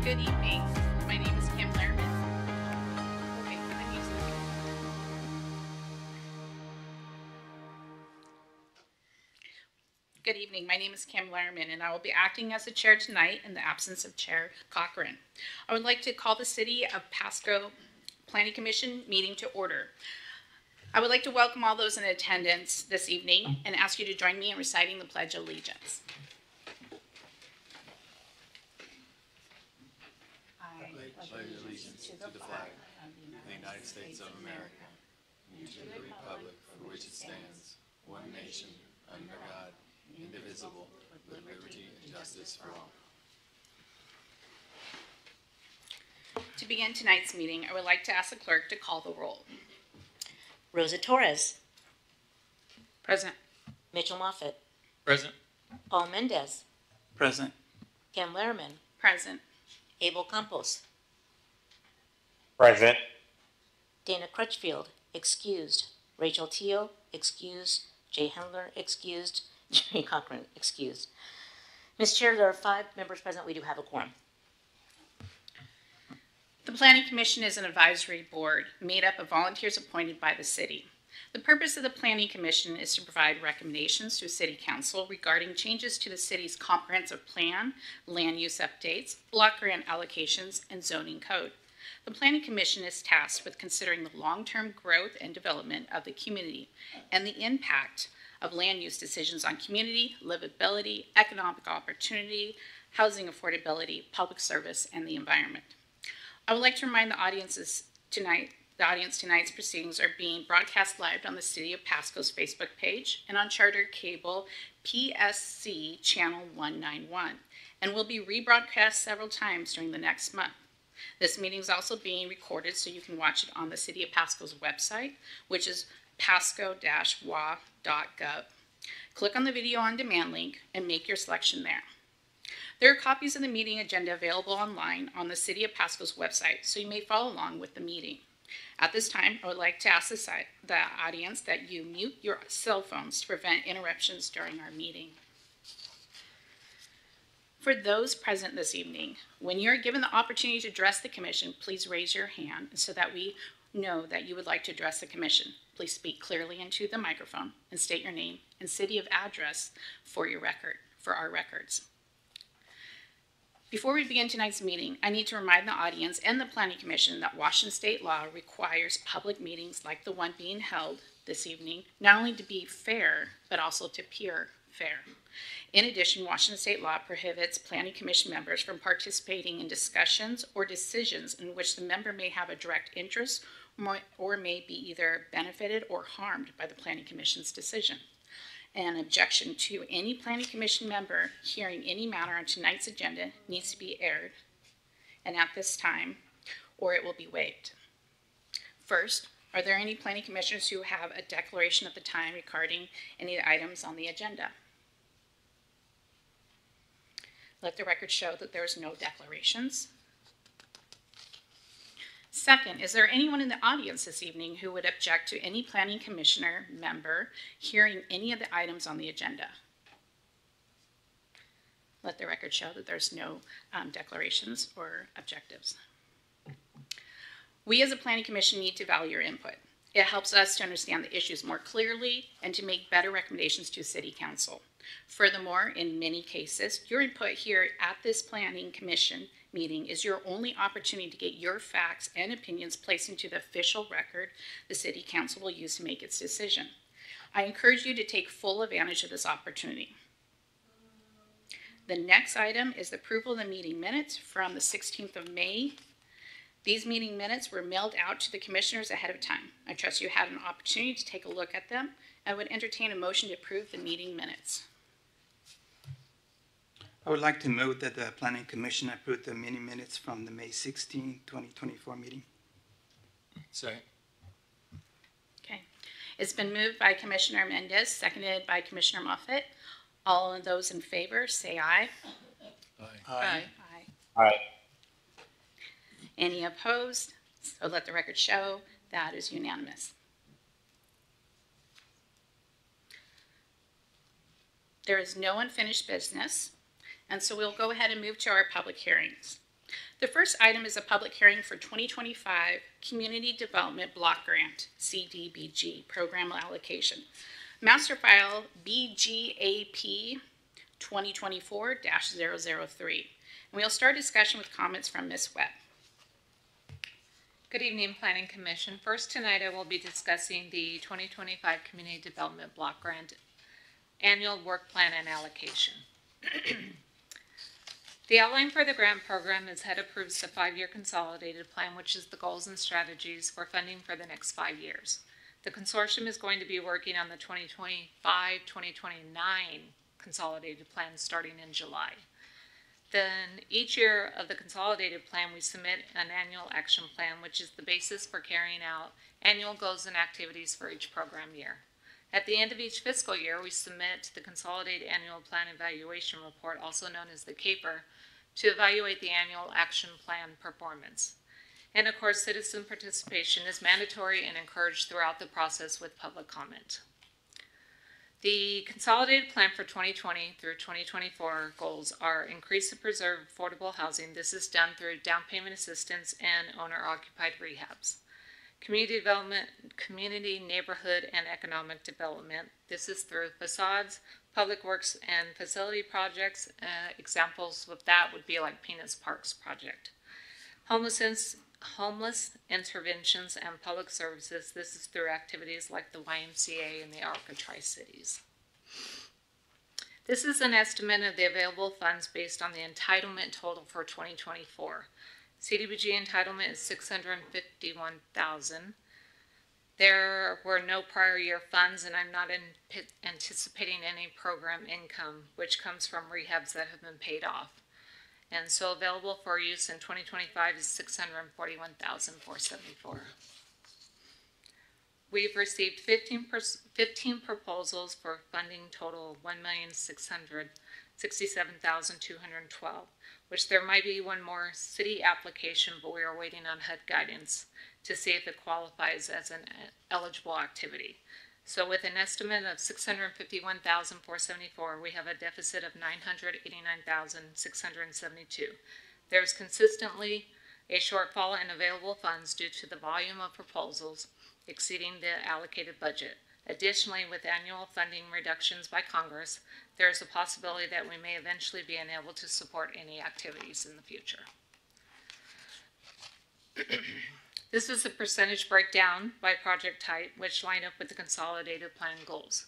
Good evening. My name is Kim Lehrman. Okay, for the music. Good evening. My name is Kim Lehrman, and I will be acting as the chair tonight in the absence of Chair Cochran. I would like to call the City of Pasco Planning Commission meeting to order. I would like to welcome all those in attendance this evening and ask you to join me in reciting the Pledge of Allegiance. I pledge allegiance to the flag of the United States of America and to the republic for which it stands, one nation, under God, indivisible, with liberty and justice for all. To begin tonight's meeting, I would like to ask the clerk to call the roll. Rosa Torres. Present. Mitchell Moffitt. Present. Paul Mendez. Present. Kim Lehrman. Present. Abel Campos. Present. Dana Crutchfield, excused. Rachel Teal, excused. Jay Hendler, excused. Jerry Cochran, excused. Ms. Chair, there are 5 members present. We do have a quorum. The Planning Commission is an advisory board made up of volunteers appointed by the city. The purpose of the Planning Commission is to provide recommendations to City Council regarding changes to the city's comprehensive plan, land use updates, block grant allocations, and zoning code. The Planning Commission is tasked with considering the long-term growth and development of the community and the impact of land use decisions on community, livability, economic opportunity, housing affordability, public service, and the environment. I would like to remind the audience tonight's proceedings are being broadcast live on the City of Pasco's Facebook page and on Charter Cable PSC Channel 191, and will be rebroadcast several times during the next month. This meeting is also being recorded so you can watch it on the City of Pasco's website, which is pasco-wa.gov. Click on the video on demand link and make your selection there. There are copies of the meeting agenda available online on the City of Pasco's website, so you may follow along with the meeting. At this time, I would like to ask the audience that you mute your cell phones to prevent interruptions during our meeting. For those present this evening, when you're given the opportunity to address the commission, please raise your hand so that we know that you would like to address the commission. Please speak clearly into the microphone and state your name and city of address for our records. Before we begin tonight's meeting, I need to remind the audience and the Planning Commission that Washington state law requires public meetings like the one being held this evening, not only to be fair, but also to appear fair. In addition, Washington state law prohibits Planning Commission members from participating in discussions or decisions in which the member may have a direct interest or may be either benefited or harmed by the Planning Commission's decision. An objection to any Planning Commission member hearing any matter on tonight's agenda needs to be aired, and at this time, or it will be waived. First, are there any Planning Commissioners who have a declaration at the time regarding any of the items on the agenda? Let the record show that there is no declarations. Second, is there anyone in the audience this evening who would object to any Planning Commissioner member hearing any of the items on the agenda? Let the record show that there's no declarations or objectives. We as a Planning Commission need to value your input. It helps us to understand the issues more clearly and to make better recommendations to City Council. Furthermore, in many cases, your input here at this Planning Commission meeting is your only opportunity to get your facts and opinions placed into the official record the City Council will use to make its decision. I encourage you to take full advantage of this opportunity. The next item is the approval of the meeting minutes from the 16th of May. These meeting minutes were mailed out to the commissioners ahead of time. I trust you had an opportunity to take a look at them. I would entertain a motion to approve the meeting minutes. I would like to move that the Planning Commission approve the meeting minutes from the May 16, 2024 meeting. Second. Okay. It's been moved by Commissioner Mendez, seconded by Commissioner Moffitt. All of those in favor, say aye. Aye. Aye. Aye. Any opposed? So let the record show that is unanimous. There is no unfinished business, and so we'll go ahead and move to our public hearings. The first item is a public hearing for 2025 Community Development Block Grant, CDBG, program allocation. Master file BGAP 2024-003. And we'll start discussion with comments from Ms. Webb. Good evening, Planning Commission. First tonight I will be discussing the 2025 Community Development Block Grant Annual Work Plan and Allocation. The outline for the grant program is HUD approves the 5-year consolidated plan, which is the goals and strategies for funding for the next 5 years. The consortium is going to be working on the 2025-2029 consolidated plan starting in July. Then each year of the consolidated plan, we submit an annual action plan, which is the basis for carrying out annual goals and activities for each program year. At the end of each fiscal year, we submit the Consolidated Annual Plan Evaluation Report, also known as the CAPER, to evaluate the annual action plan performance. And of course, citizen participation is mandatory and encouraged throughout the process with public comment. The consolidated plan for 2020 through 2024 goals are increase and preserve affordable housing. This is done through down payment assistance and owner-occupied rehabs. Community development, community, neighborhood, and economic development. This is through facades, public works, and facility projects. Examples of that would be like Peanuts Parks project. Homeless interventions and public services. This is through activities like the YMCA and the ARCA Tri-Cities. This is an estimate of the available funds based on the entitlement total for 2024. CDBG entitlement is $651,000. There were no prior year funds, and I'm not anticipating any program income, which comes from rehabs that have been paid off. And so available for use in 2025 is $641,474. We've received 15 proposals for funding total $1,667,212, which there might be one more city application, but we are waiting on HUD guidance to see if it qualifies as an eligible activity. So with an estimate of $651,474, we have a deficit of $989,672. There's consistently a shortfall in available funds due to the volume of proposals exceeding the allocated budget. Additionally, with annual funding reductions by Congress, there is a possibility that we may eventually be unable to support any activities in the future. This is a percentage breakdown by project type, which line up with the consolidated plan goals.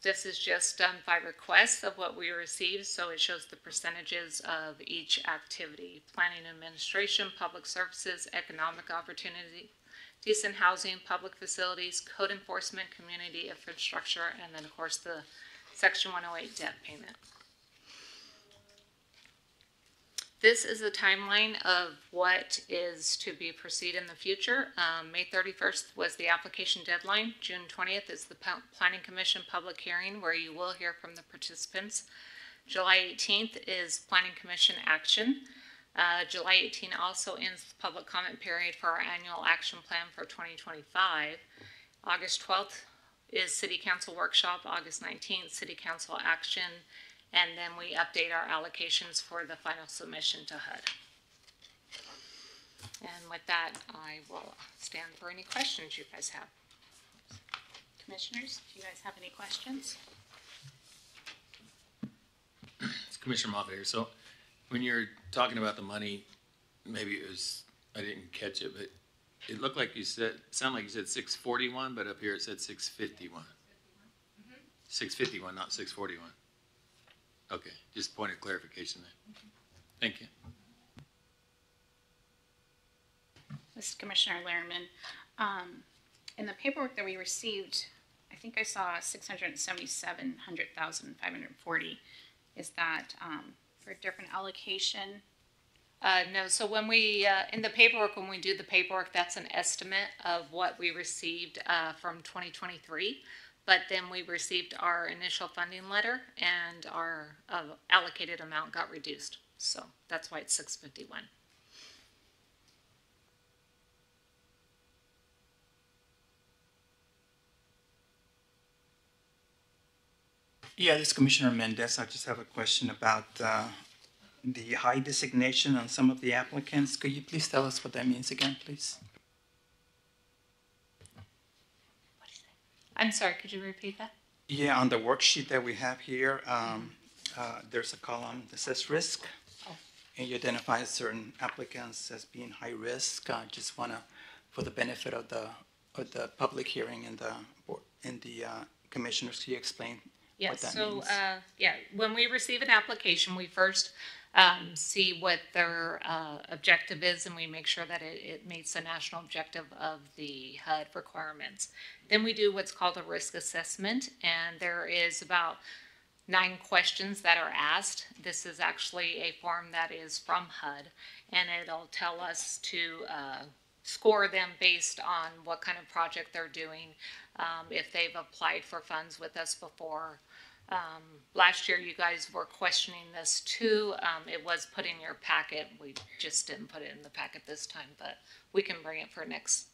This is just done by request of what we received, so it shows the percentages of each activity: planning and administration, public services, economic opportunity, decent housing, public facilities, code enforcement, community infrastructure, and then of course the Section 108 debt payment. This is a timeline of what is to be proceed in the future. May 31st was the application deadline. June 20th is the Planning Commission public hearing where you will hear from the participants. July 18th is Planning Commission action. July 18th also ends the public comment period for our annual action plan for 2025. August 12th is City Council workshop. August 19th, City Council action. And then we update our allocations for the final submission to HUD. And with that, I will stand for any questions you guys have. Commissioners, do you guys have any questions? It's Commissioner Moffitt here. So when you're talking about the money, maybe it was, I didn't catch it, but it looked like you said, sounded like you said 641, but up here it said 651. 651, not 641. Okay, just point of clarification there. Thank you. This is Commissioner Lehrman. In the paperwork that we received, I think I saw $677,540. Is that for a different allocation? No, so when we, in the paperwork, when we do the paperwork, that's an estimate of what we received from 2023. But then we received our initial funding letter and our allocated amount got reduced. So that's why it's 651. Yeah, this is Commissioner Mendez. I just have a question about the high designation on some of the applicants. Could you please tell us what that means again, please? I'm sorry, could you repeat that? Yeah, on the worksheet that we have here, there's a column that says risk. Oh. And you identify certain applicants as being high risk. I just want to, for the benefit of the public hearing and the commissioners, can you explain what that means? Yeah, when we receive an application, we first see what their objective is, and we make sure that it meets the national objective of the HUD requirements. Then we do what's called a risk assessment, and there is about 9 questions that are asked. This is actually a form that is from HUD, and it'll tell us to score them based on what kind of project they're doing, if they've applied for funds with us before. Last year you guys were questioning this too. It was put in your packet. We just didn't put it in the packet this time, but we can bring it for next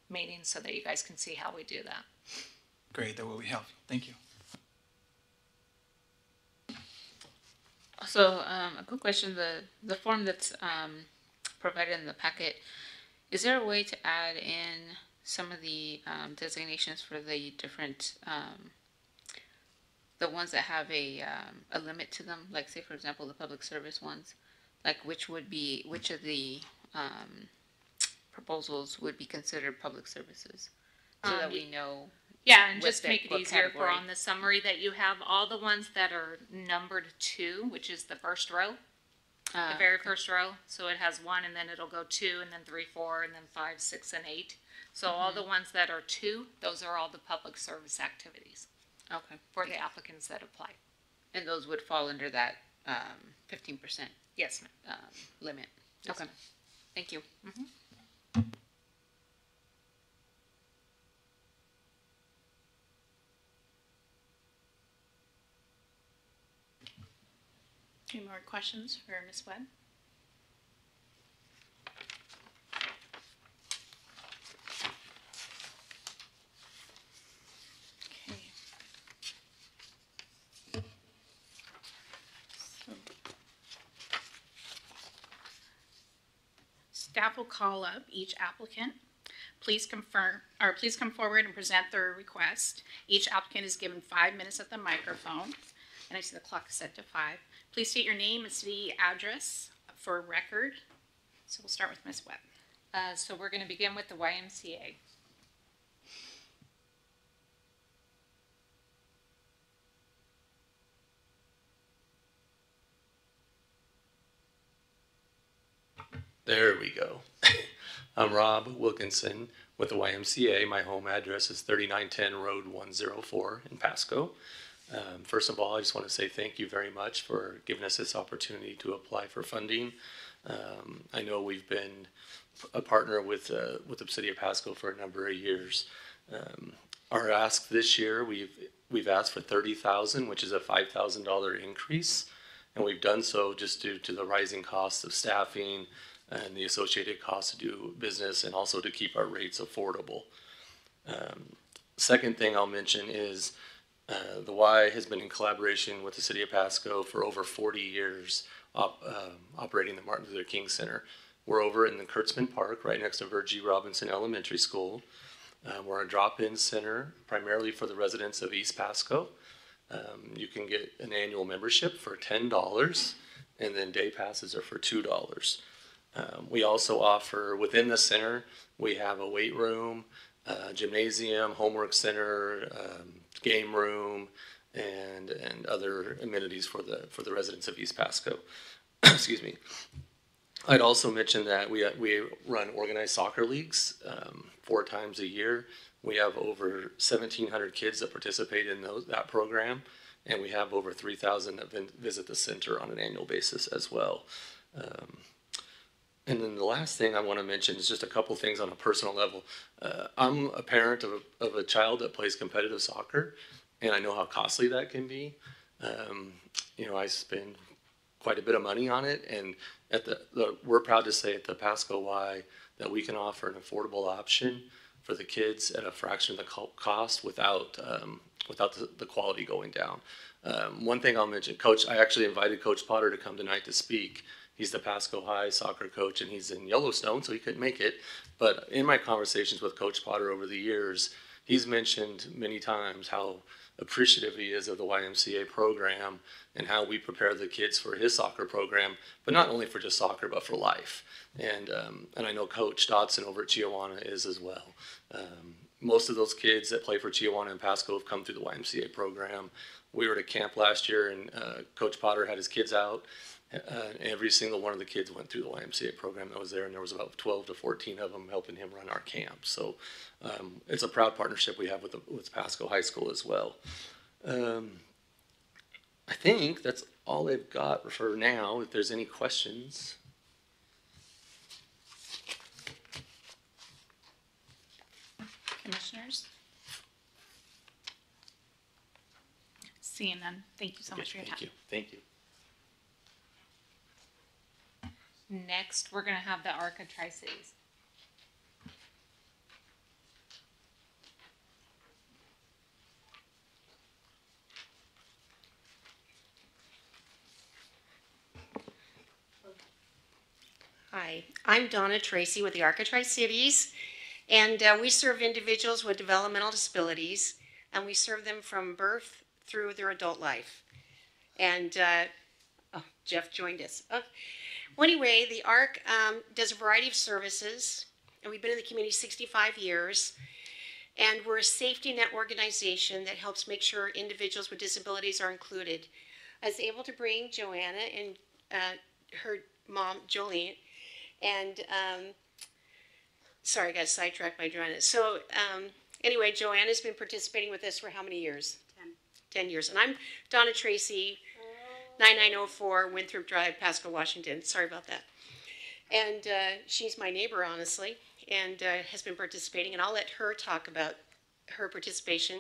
meeting so that you guys can see how we do that. Great, that will be helpful. Thank you. So a quick question, the form that's provided in the packet, is there a way to add in some of the designations for the different, the ones that have a limit to them, like say for example the public service ones, like which of the proposals would be considered public services, so that we know? Yeah, and What just make it what easier for category? on the summary that you have all the ones that are numbered 2, which is the first row, the very first row. So it has 1, and then it'll go 2, and then 3, 4, and then 5, 6, and 8. So all the ones that are 2, those are all the public service activities Okay, for the applicants that apply. and those would fall under that 15% Yes, ma'am. limit. Yes, Okay, ma'am. thank you. Any more questions for Ms. Webb? Okay. So, staff will call up each applicant. Please come forward and present their request. Each applicant is given 5 minutes at the microphone, and I see the clock is set to 5. Please state your name and city address for record. So we'll start with Ms. Webb. So we're going to begin with the YMCA. There we go. I'm Rob Wilkinson with the YMCA. My home address is 3910 Road 104 in Pasco. First of all, I just want to say thank you very much for giving us this opportunity to apply for funding. I know we've been a partner with the city of Pasco for a number of years. Our ask this year, we've asked for $30,000, which is a $5,000 increase, and we've done so just due to the rising costs of staffing and the associated costs to do business, and also to keep our rates affordable. Second thing I'll mention is the Y has been in collaboration with the city of Pasco for over 40 years, operating the Martin Luther King Center. We're over in the Kurtzman Park, right next to Virgie Robinson Elementary School. We're a drop-in center primarily for the residents of East Pasco. You can get an annual membership for $10, and then day passes are for $2. We also offer, within the center, we have a weight room, gymnasium, homework center, game room, and other amenities for the residents of East Pasco. Excuse me. I'd also mention that we run organized soccer leagues 4 times a year. We have over 1,700 kids that participate in that program, and we have over 3,000 that visit the center on an annual basis as well. And then the last thing I want to mention is just a couple things on a personal level. I'm a parent of a child that plays competitive soccer, and I know how costly that can be. I spend quite a bit of money on it, and we're proud to say at the Pasco Y that we can offer an affordable option for the kids at a fraction of the cost without without the quality going down. One thing I'll mention, Coach, I actually invited Coach Potter to come tonight to speak. He's the Pasco High soccer coach, and he's in Yellowstone, so he couldn't make it. But in my conversations with Coach Potter over the years, he's mentioned many times how appreciative he is of the YMCA program and how we prepare the kids for his soccer program, but not only for just soccer, but for life. And I know Coach Dotson over at Chiawana is as well. Most of those kids that play for Chiawana and Pasco have come through the YMCA program. We were at a camp last year, and Coach Potter had his kids out. Every single one of the kids went through the YMCA program that was there, and there was about 12 to 14 of them helping him run our camp. So it's a proud partnership we have with Pasco High School as well. I think that's all I've got for now. If there's any questions. Commissioners? Seeing none, thank you so much for your time. Thank you. Next, we're gonna have the ARCA Tri-Cities. Hi, I'm Donna Tracy with the ARCA Tri-Cities, and we serve individuals with developmental disabilities, and we serve them from birth through their adult life. And oh, Jeff joined us. Well, anyway, the ARC does a variety of services, and we've been in the community 65 years, and we're a safety net organization that helps make sure individuals with disabilities are included. I was able to bring Joanna and her mom, Jolene, and sorry, I got sidetracked by Joanna. So anyway, Joanna's been participating with us for how many years? 10 years. And I'm Donna Tracy, 9904 Winthrop Drive, Pasco, Washington. Sorry about that. And she's my neighbor, honestly, and has been participating. And I'll let her talk about her participation.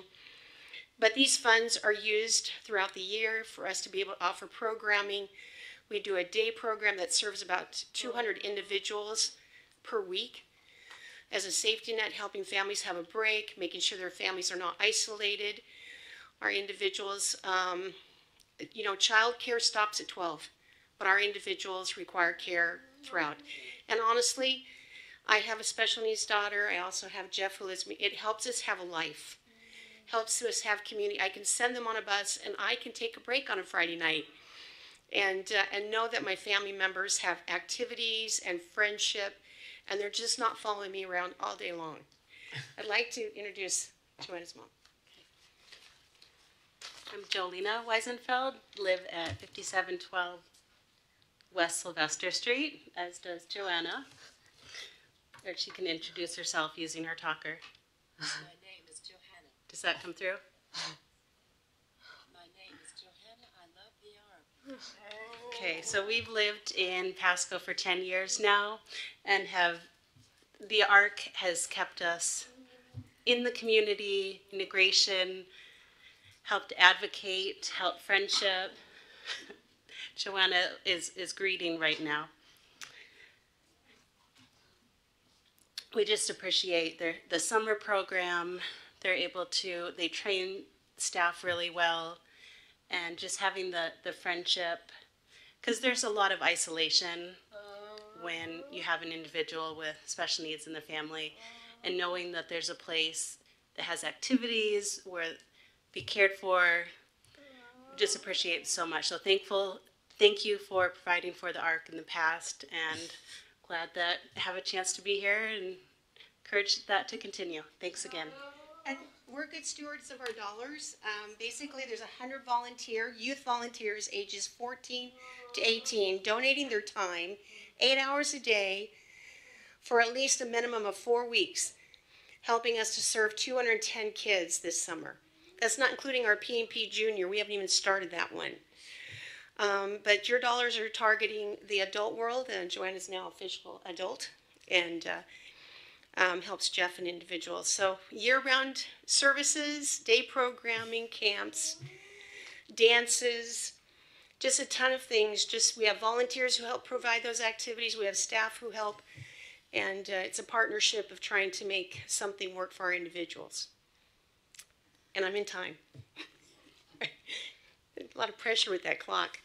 But these funds are used throughout the year for us to be able to offer programming. We do a day program that serves about 200 individuals per week as a safety net, helping families have a break, making sure their families are not isolated. Our individuals, you know, child care stops at 12, but our individuals require care throughout. And honestly, I have a special needs daughter. I also have Jeff who lives with me. It helps us have a life, helps us have community. I can send them on a bus, and I can take a break on a Friday night and know that my family members have activities and friendship, and they're just not following me around all day long. I'd like to introduce Joanna's mom. I'm Jolena Weisenfeld, live at 5712 West Sylvester Street, as does Joanna. Or she can introduce herself using her talker. My name is Johanna. Does that come through? My name is Johanna. I love the ARC. Okay, so we've lived in Pasco for 10 years now, and the ARC has kept us in the community, integration, helped advocate, helped friendship. Joanna is greeting right now. We just appreciate the summer program. They train staff really well, and just having the friendship, because there's a lot of isolation when you have an individual with special needs in the family, and knowing that there's a place that has activities where be cared for, just appreciate it so much. So thank you for providing for the ARC in the past, and glad that I have a chance to be here and encourage that to continue. Thanks again. And we're good stewards of our dollars. Basically, there's 100 youth volunteers ages 14 to 18, donating their time, 8 hours a day, for at least a minimum of 4 weeks, helping us to serve 210 kids this summer. That's not including our P&P Junior. We haven't even started that one. But your dollars are targeting the adult world, and Joanna's now official adult, and helps Jeff and individuals. So year-round services, day programming, camps, dances, just a ton of things. We have volunteers who help provide those activities. We have staff who help, and it's a partnership of trying to make something work for our individuals. And I'm in time. A lot of pressure with that clock.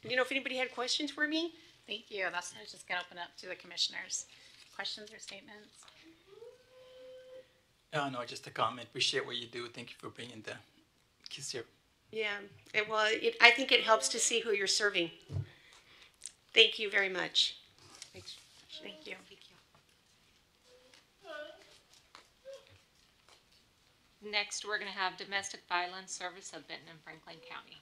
Do you know if anybody had questions for me? Thank you. That's what I was just going to open up to the commissioners. Questions or statements? No, just a comment. Appreciate what you do. Thank you for bringing the kids here. Yeah, I think it helps to see who you're serving. Thank you very much. Thank you. Next, we're going to have Domestic Violence Service of Benton and Franklin County.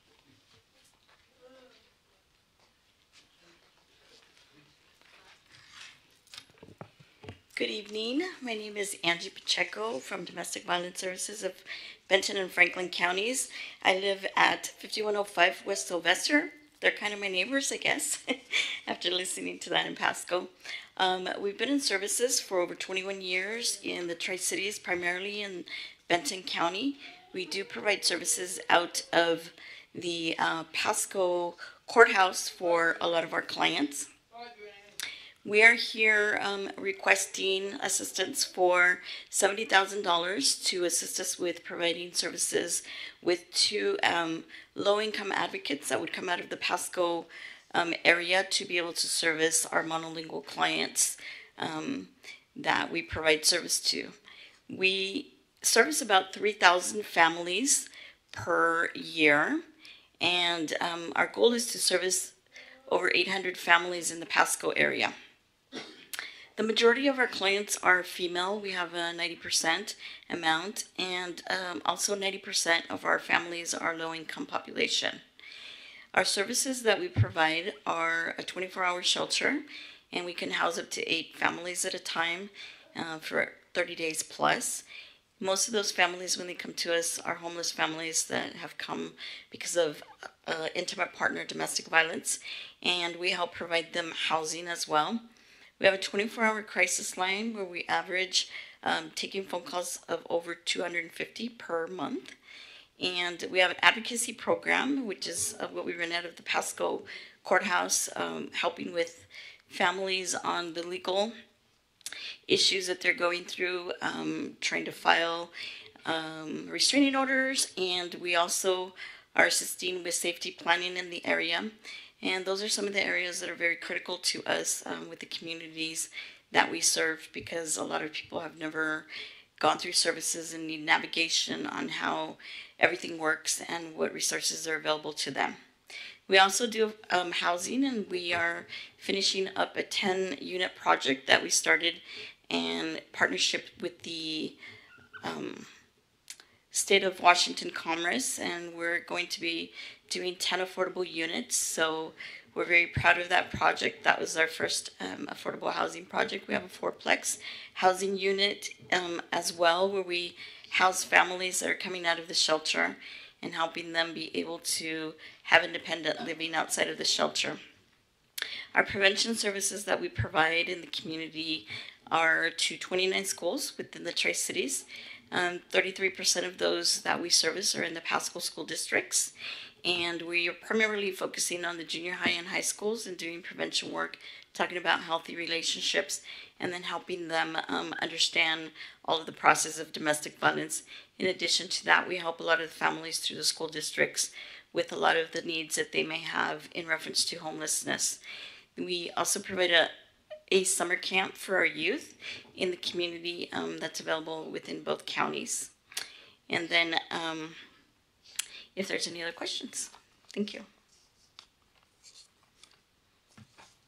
Good evening. My name is Angie Pacheco from Domestic Violence Services of Benton and Franklin Counties. I live at 5105 West Sylvester. They're kind of my neighbors, I guess, after listening to that in Pasco. We've been in services for over 21 years in the Tri-Cities, primarily in Benton County. We do provide services out of the Pasco courthouse for a lot of our clients. We are here requesting assistance for $70,000 to assist us with providing services with two low-income advocates that would come out of the Pasco area to be able to service our monolingual clients that we provide service to. We service about 3,000 families per year, and our goal is to service over 800 families in the Pasco area. The majority of our clients are female. We have a 90% amount, and also 90% of our families are low-income population. Our services that we provide are a 24-hour shelter, and we can house up to 8 families at a time for 30 days plus. Most of those families, when they come to us, are homeless families that have come because of intimate partner domestic violence, and we help provide them housing as well. We have a 24-hour crisis line where we average taking phone calls of over 250 per month. And we have an advocacy program, which is what we run out of the Pasco courthouse, helping with families on the legal issues that they're going through, trying to file restraining orders. And we also are assisting with safety planning in the area. And those are some of the areas that are very critical to us with the communities that we serve, because a lot of people have never gone through services and need navigation on how everything works and what resources are available to them. We also do housing, and we are finishing up a 10-unit project that we started in partnership with the State of Washington Commerce, and we're going to be doing 10 affordable units. So we're very proud of that project. That was our first affordable housing project. We have a 4-plex housing unit as well, where we house families that are coming out of the shelter and helping them be able to have independent living outside of the shelter. Our prevention services that we provide in the community are to 29 schools within the Tri-Cities. 33% of those that we service are in the Pasco school districts, and we are primarily focusing on the junior high and high schools and doing prevention work, talking about healthy relationships, and then helping them understand all of the process of domestic violence. In addition to that, we help a lot of the families through the school districts with a lot of the needs that they may have in reference to homelessness. We also provide a summer camp for our youth in the community that's available within both counties. And then if there's any other questions, thank you.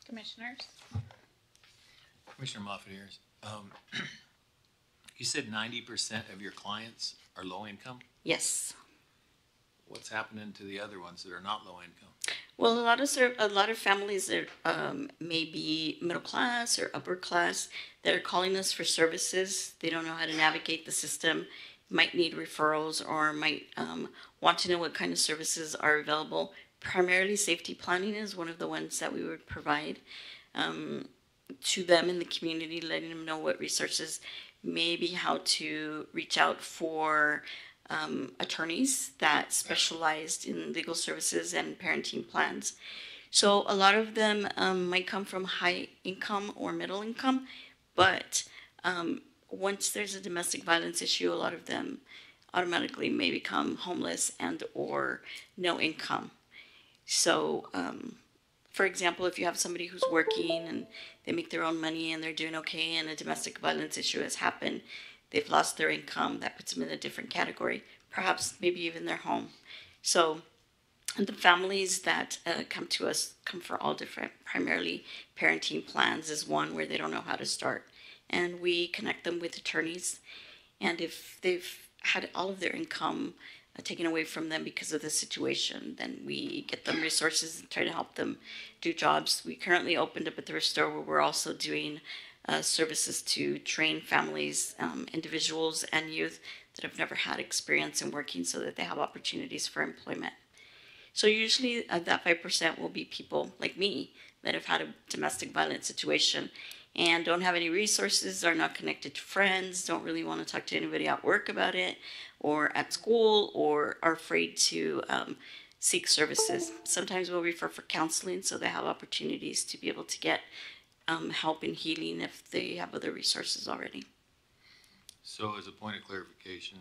Commissioners? Commissioner Moffitt here. You said 90% of your clients are low income? Yes. What's happening to the other ones that are not low income? Well, a lot of families that may be middle class or upper class that are calling us for services. They don't know how to navigate the system, might need referrals, or might want to know what kind of services are available. Primarily safety planning is one of the ones that we would provide to them in the community, letting them know what resources, maybe how to reach out for attorneys that specialized in legal services and parenting plans. So a lot of them might come from high income or middle income, but once there's a domestic violence issue, a lot of them automatically may become homeless and or no income. So, for example, if you have somebody who's working and they make their own money and they're doing okay and a domestic violence issue has happened, they've lost their income, that puts them in a different category, perhaps maybe even their home. So the families that come to us come for all different, primarily parenting plans is one where they don't know how to start. And we connect them with attorneys. And if they've had all of their income taken away from them because of the situation, then we get them resources and try to help them do jobs. We currently opened up a thrift store where we're also doing services to train families, individuals, and youth that have never had experience in working so that they have opportunities for employment. So usually that 5% will be people like me that have had a domestic violence situation and don't have any resources, are not connected to friends, don't really want to talk to anybody at work about it, or at school, or are afraid to seek services. Sometimes we'll refer for counseling so they have opportunities to be able to get help in healing if they have other resources already. So as a point of clarification,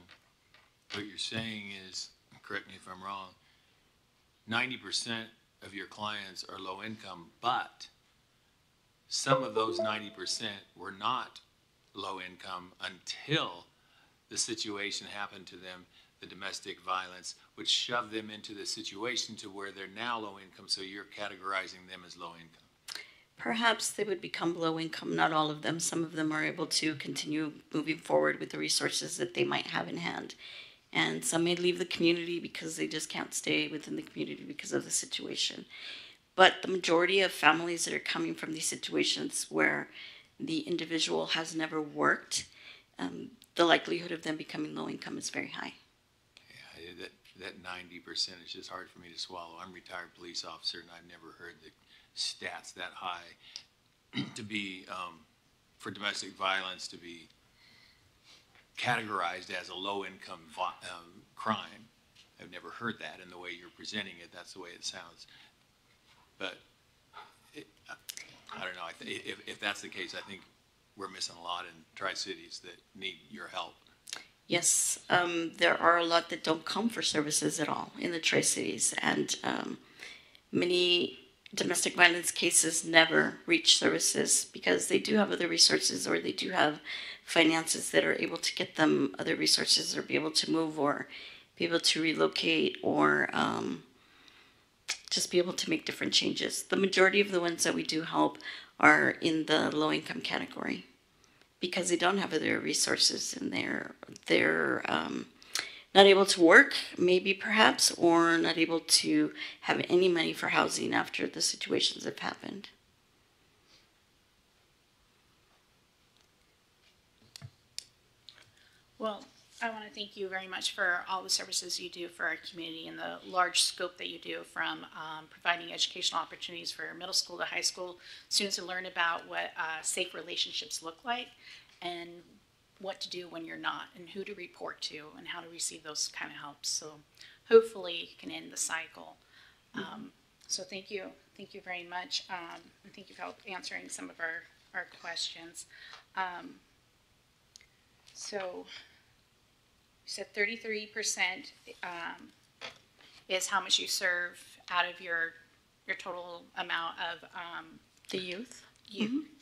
what you're saying is, correct me if I'm wrong, 90% of your clients are low income, but some of those 90% were not low income until the situation happened to them, the domestic violence, which shoved them into the situation to where they're now low income, so you're categorizing them as low income. Perhaps they would become low income, not all of them. Some of them are able to continue moving forward with the resources that they might have in hand. And some may leave the community because they just can't stay within the community because of the situation. But the majority of families that are coming from these situations where the individual has never worked, the likelihood of them becoming low income is very high. Yeah, that 90% is just hard for me to swallow. I'm a retired police officer, and I've never heard the stats that high to be, for domestic violence to be categorized as a low-income crime. I've never heard that in the way you're presenting it. That's the way it sounds. But I don't know. If that's the case, I think we're missing a lot in Tri-Cities that need your help. Yes, there are a lot that don't come for services at all in the Tri-Cities, and many domestic violence cases never reach services because they do have other resources, or they do have finances that are able to get them other resources, or be able to move, or be able to relocate, or just be able to make different changes. The majority of the ones that we do help are in the low-income category because they don't have other resources, and they're not able to work, maybe perhaps, or not able to have any money for housing after the situations have happened. Well, I want to thank you very much for all the services you do for our community and the large scope that you do, from providing educational opportunities for middle school to high school students to learn about what safe relationships look like, and what to do when you're not, and who to report to, and how to receive those kind of helps. So hopefully you can end the cycle. So thank you very much, and thank you for answering some of our questions. So you said 33% is how much you serve out of your total amount of The youth?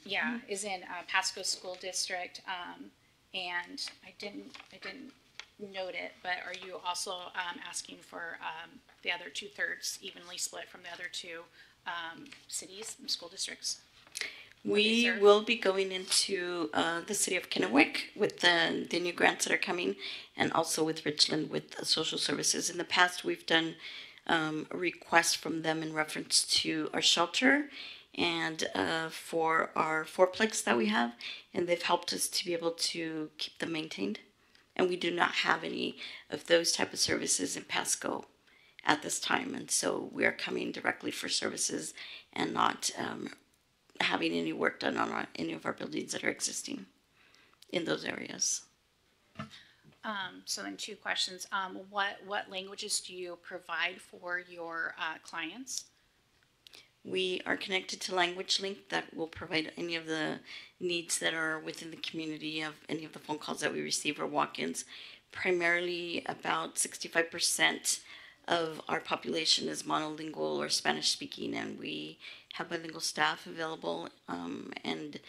Yeah, is in Pasco School District, and I didn't note it, but are you also asking for the other 2/3 evenly split from the other two cities and school districts? We will be going into the city of Kennewick with the new grants that are coming, and also with Richland with social services. In the past, we've done a request from them in reference to our shelter and for our fourplex that we have, and they've helped us to be able to keep them maintained. And we do not have any of those type of services in Pasco at this time, and so we are coming directly for services and not having any work done on any of our buildings that are existing in those areas. So then 2 questions. What languages do you provide for your clients? We are connected to Language Link that will provide any of the needs that are within the community of any of the phone calls that we receive or walk-ins. primarily about 65% of our population is monolingual or Spanish speaking, and we have bilingual staff available, and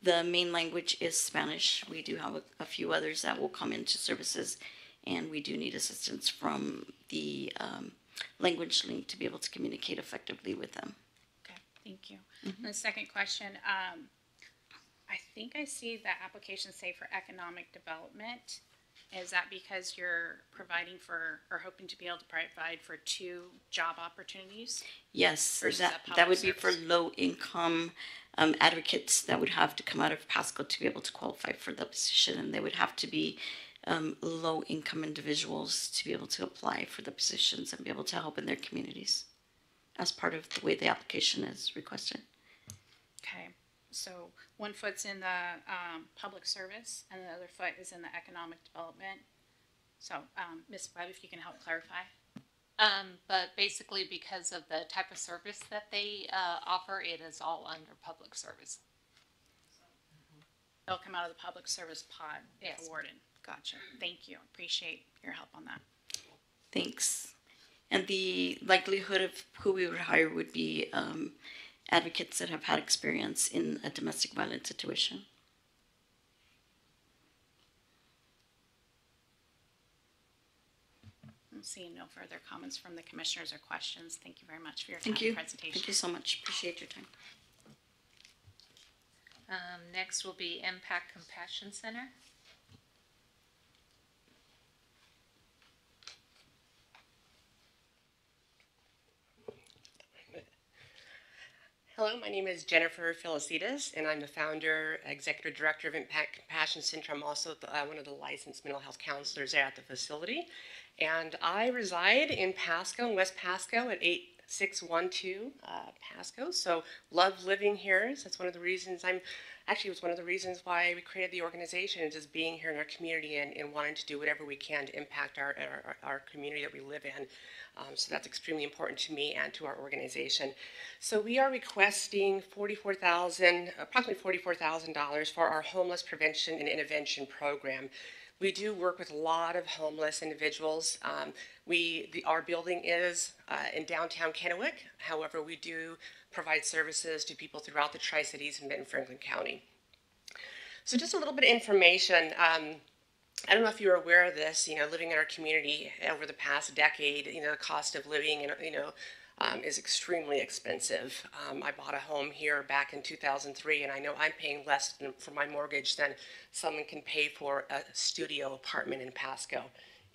the main language is Spanish. We do have a few others that will come into services, and we do need assistance from the language link to be able to communicate effectively with them. Okay, thank you. And the second question, I think I see the application say for economic development. Is that because you're providing for, or hoping to be able to provide for 2 job opportunities? Yes, Versus a that would public be for service? low income advocates that would have to come out of Pasco to be able to qualify for the position, and they would have to be low income individuals to be able to apply for the positions and be able to help in their communities as part of the way the application is requested. Okay, so one foot's in the public service and the other foot is in the economic development. So, Ms. Webb, if you can help clarify. But basically because of the type of service that they offer, it is all under public service. They'll come out of the public service pod if Yes. awarded. Gotcha. Thank you. Appreciate your help on that. Thanks. And the likelihood of who we would hire would be advocates that have had experience in a domestic violence situation. I'm seeing no further comments from the commissioners or questions. Thank you very much for your Thank time you. and presentation. Thank you so much. Appreciate your time. Next will be Impact Compassion Center. Hello, my name is Jennifer Felicitas, and I'm the founder, executive director of Impact Compassion Center. I'm also one of the licensed mental health counselors there at the facility. And I reside in Pasco, in West Pasco at 8612 Pasco. So love living here. So that's one of the reasons it was one of the reasons why we created the organization, is just being here in our community and wanting to do whatever we can to impact our community that we live in. So that's extremely important to me and to our organization. So we are requesting approximately $44,000 for our homeless prevention and intervention program. We do work with a lot of homeless individuals. Our building is in downtown Kennewick. However, we do provide services to people throughout the Tri-Cities and Benton-Franklin County. So just a little bit of information. I don't know if you're aware of this, living in our community over the past decade, the cost of living, is extremely expensive. I bought a home here back in 2003, and I know I'm paying less for my mortgage than someone can pay for a studio apartment in Pasco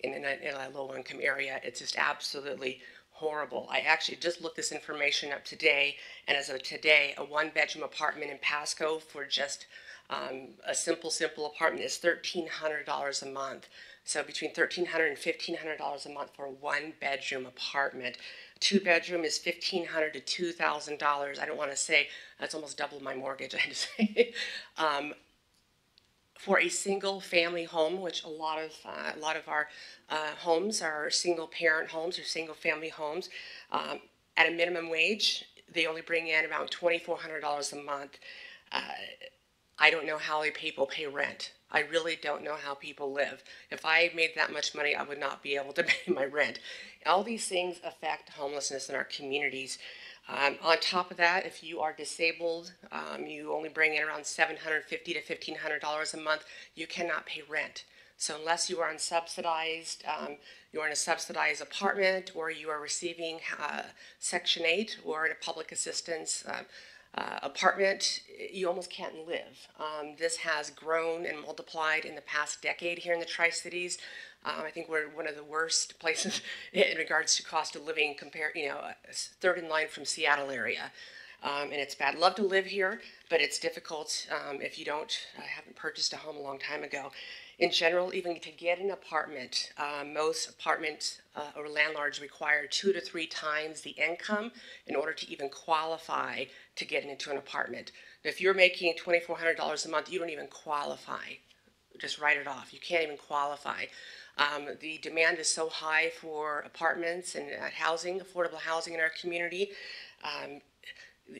in a low-income area. It's just absolutely horrible. I actually just looked this information up today, and as of today, a one-bedroom apartment in Pasco for just a simple apartment is $1,300 a month. So between $1,300 and $1,500 a month for a one-bedroom apartment. Two-bedroom is $1,500 to $2,000. I don't want to say that's almost double my mortgage. I had to say. For a single-family home, which a lot of our homes are single-parent homes or single-family homes, at a minimum wage, they only bring in about $2,400 a month. I don't know how people pay rent. I really don't know how people live. If I made that much money, I would not be able to pay my rent. All these things affect homelessness in our communities. On top of that, if you are disabled, you only bring in around $750 to $1,500 a month, you cannot pay rent. So unless you are unsubsidized, you're in a subsidized apartment, or you are receiving Section 8 or in a public assistance apartment, you almost can't live. This has grown and multiplied in the past decade here in the Tri-Cities. I think we're one of the worst places in regards to cost of living, third in line from Seattle area. And it's bad. Love to live here, but it's difficult if you haven't purchased a home a long time ago. In general, even to get an apartment, most apartments or landlords require 2 to 3 times the income in order to even qualify to get into an apartment. If you're making $2,400 a month, you don't even qualify. Just write it off. You can't even qualify. The demand is so high for apartments and housing, affordable housing in our community.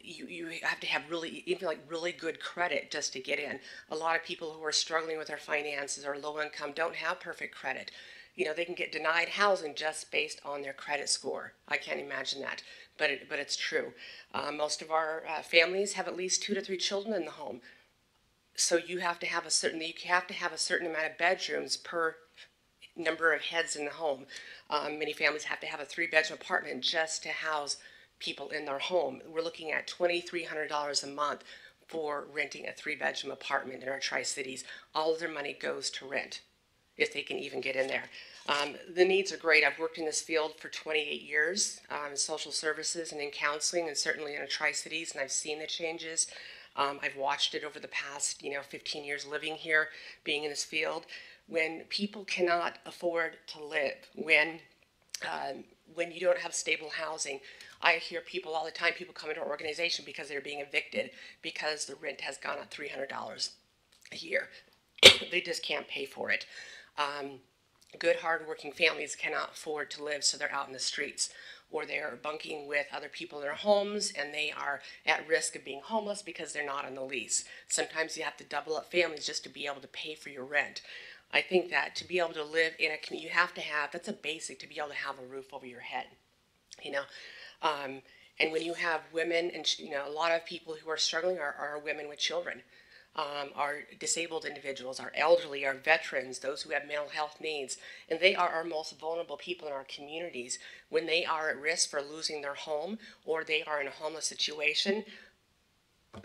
you have to have really good credit just to get in. A lot of people who are struggling with their finances or low income don't have perfect credit. They can get denied housing just based on their credit score. I can't imagine that, but it's true. Most of our families have at least 2 to 3 children in the home. So you have to have a certain amount of bedrooms per number of heads in the home. Many families have to have a 3-bedroom apartment just to house people in their home. We're looking at $2,300 a month for renting a 3-bedroom apartment in our Tri-Cities. All of their money goes to rent, if they can even get in there. The needs are great. I've worked in this field for 28 years in social services and in counseling, and certainly in the Tri-Cities, and I've seen the changes. I've watched it over the past 15 years living here, being in this field. When people cannot afford to live, when you don't have stable housing, I hear people all the time, people come into our organization because they're being evicted because the rent has gone up $300 a year. They just can't pay for it. Good, hardworking families cannot afford to live, so they're out in the streets, or they're bunking with other people in their homes, and they are at risk of being homeless because they're not on the lease. Sometimes you have to double up families just to be able to pay for your rent. I think that to be able to live in a community, you have to have, that's a basic, to be able to have a roof over your head, and when you have women, and a lot of people who are struggling are women with children. Our disabled individuals, our elderly, our veterans, those who have mental health needs, and they are our most vulnerable people in our communities. When they are at risk for losing their home or they are in a homeless situation,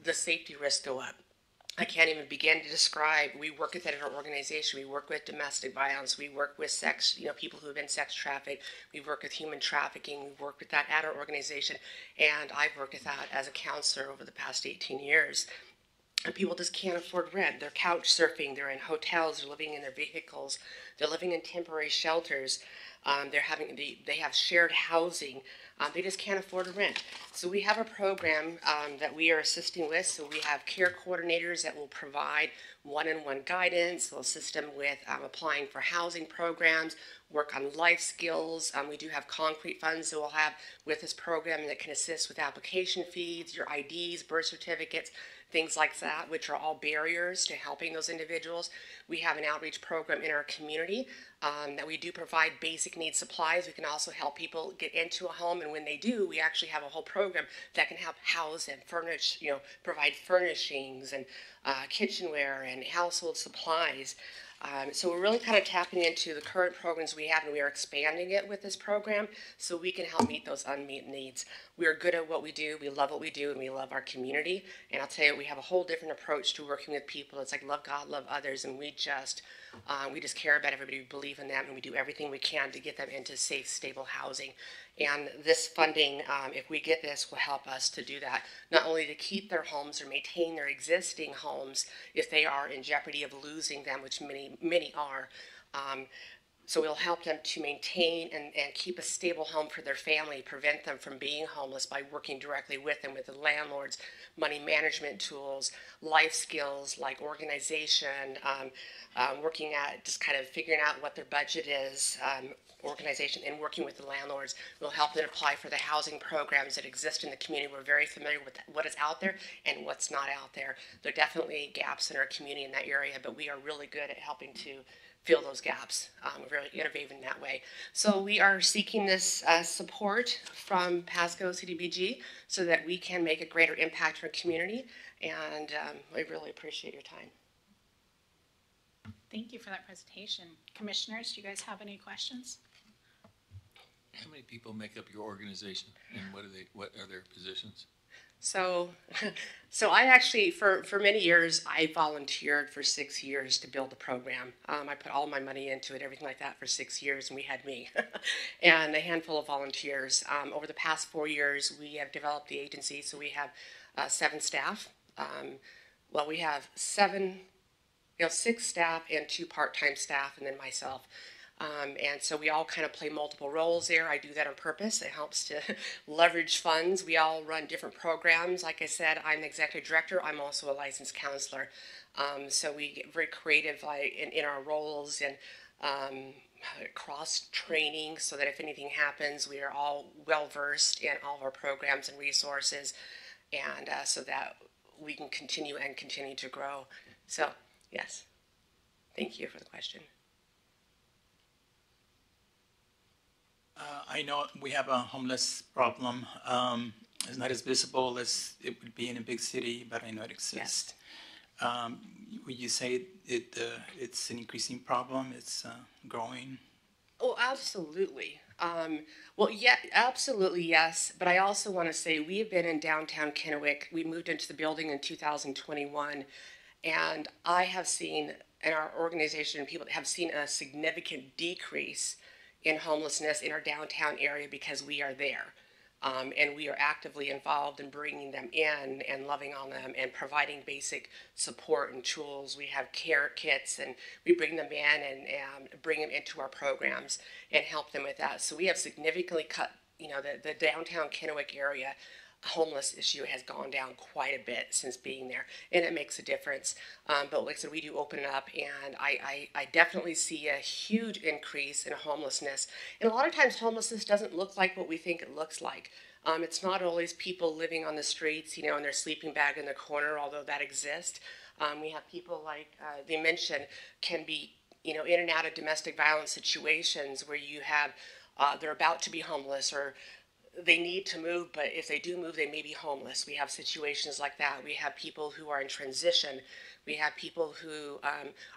the safety risks go up. I can't even begin to describe. We work with that in our organization. We work with domestic violence. We work with sex, people who have been sex trafficked. We work with human trafficking. We work with that at our organization, and I've worked with that as a counselor over the past 18 years. And people just can't afford rent. They're couch surfing. They're in hotels. They're living in their vehicles. They're living in temporary shelters. They have shared housing. They just can't afford to rent. So we have a program that we are assisting with. So we have care coordinators that will provide one-on-one guidance. They'll assist them with applying for housing programs, work on life skills. We do have concrete funds that we'll have with this program that can assist with application fees, your IDs, birth certificates, things like that, which are all barriers to helping those individuals. We have an outreach program in our community that we do provide basic needs supplies. We can also help people get into a home, and when they do, we actually have a whole program that can help house and furnish, provide furnishings and kitchenware and household supplies. So we're really kind of tapping into the current programs we have, and we are expanding it with this program so we can help meet those unmet needs. We are good at what we do, we love what we do, and we love our community. And I'll tell you, we have a whole different approach to working with people. It's like love God, love others, and we just care about everybody. We believe in them, and we do everything we can to get them into safe, stable housing. And this funding, if we get this, will help us to do that, not only to keep their homes or maintain their existing homes if they are in jeopardy of losing them, which many are. So we'll help them to maintain and keep a stable home for their family, prevent them from being homeless by working directly with them, with the landlords, money management tools, life skills like organization, working at just kind of figuring out what their budget is, organization, and working with the landlords. We'll help them apply for the housing programs that exist in the community. We're very familiar with what is out there and what's not out there. There are definitely gaps in our community in that area, but we are really good at helping to fill those gaps. We're really innovative in that way. So we are seeking this support from Pasco CDBG so that we can make a greater impact in our community, and I really appreciate your time. Thank you for that presentation. Commissioners, do you guys have any questions? How many people make up your organization, and what are their positions? So I actually, for many years, I volunteered for 6 years to build the program. I put all my money into it, everything like that, for 6 years, and we had me and a handful of volunteers. Over the past 4 years, we have developed the agency, so we have 7 staff. We have 6 staff and 2 part-time staff, and then myself. And so we all kind of play multiple roles there. I do that on purpose. It helps to leverage funds. We all run different programs. Like I said, I'm the executive director. I'm also a licensed counselor. So we get very creative in our roles and cross-training so that if anything happens, we are all well-versed in all of our programs and resources. and so that we can continue to grow. So, yes. Thank you for the question. I know we have a homeless problem. It's not as visible as it would be in a big city, but I know it exists. Yes. Would you say it's an increasing problem? It's growing? Oh, absolutely. Well, yeah, absolutely, yes. But I also want to say we have been in downtown Kennewick. We moved into the building in 2021, and I have seen, in our organization, people have seen a significant decrease in homelessness in our downtown area because we are there. And we are actively involved in bringing them in and loving on them and providing basic support and tools. We have care kits, and we bring them in and bring them into our programs and help them with that. So we have significantly cut, the downtown Kennewick area homeless issue has gone down quite a bit since being there, and it makes a difference. But like I said, we do open it up, and I definitely see a huge increase in homelessness. And a lot of times homelessness doesn't look like what we think it looks like. It's not always people living on the streets, in their sleeping bag in the corner, although that exists. We have people like they mentioned can be, in and out of domestic violence situations where you have, they're about to be homeless, or they need to move, but if they do move, they may be homeless. We have situations like that. We have people who are in transition. We have people who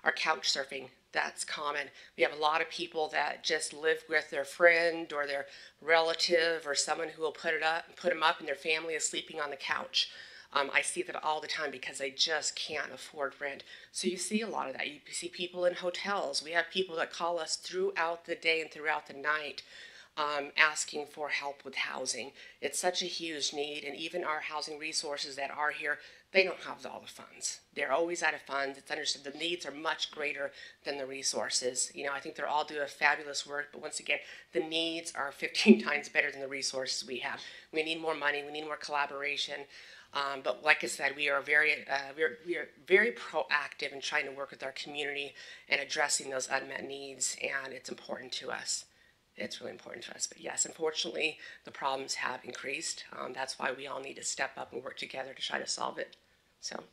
are couch surfing. That's common. We have a lot of people that just live with their friend or their relative or someone who will put them up, and their family is sleeping on the couch. I see that all the time because they just can't afford rent. So you see a lot of that. You see people in hotels. We have people that call us throughout the day and throughout the night asking for help with housing. It's such a huge need, and even our housing resources that are here, they don't have all the funds. They're always out of funds. It's understood the needs are much greater than the resources. I think they're all doing fabulous work, but once again, the needs are 15 times better than the resources we have. We need more money. We need more collaboration. But like I said, we are very proactive in trying to work with our community and addressing those unmet needs, and it's important to us. It's really important to us. But yes, unfortunately, the problems have increased. That's why we all need to step up and work together to try to solve it. So.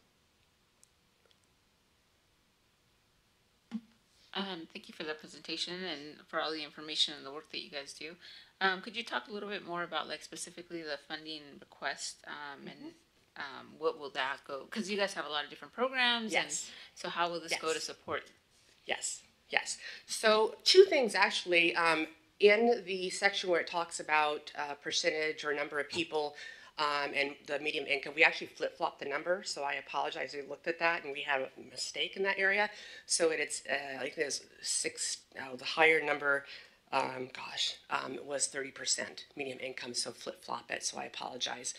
Thank you for the presentation and for all the information and the work that you guys do. Could you talk a little bit more about, specifically the funding request and what will that go? Because you guys have a lot of different programs. Yes. And so how will this go to support? Yes. So 2 things actually. In the section where it talks about percentage or number of people and the medium income, we actually flip-flopped the number, so I apologize. We looked at that, and we had a mistake in that area. So it's, I think there's 6, the higher number, was 30% medium income, so flip-flop it, so I apologize.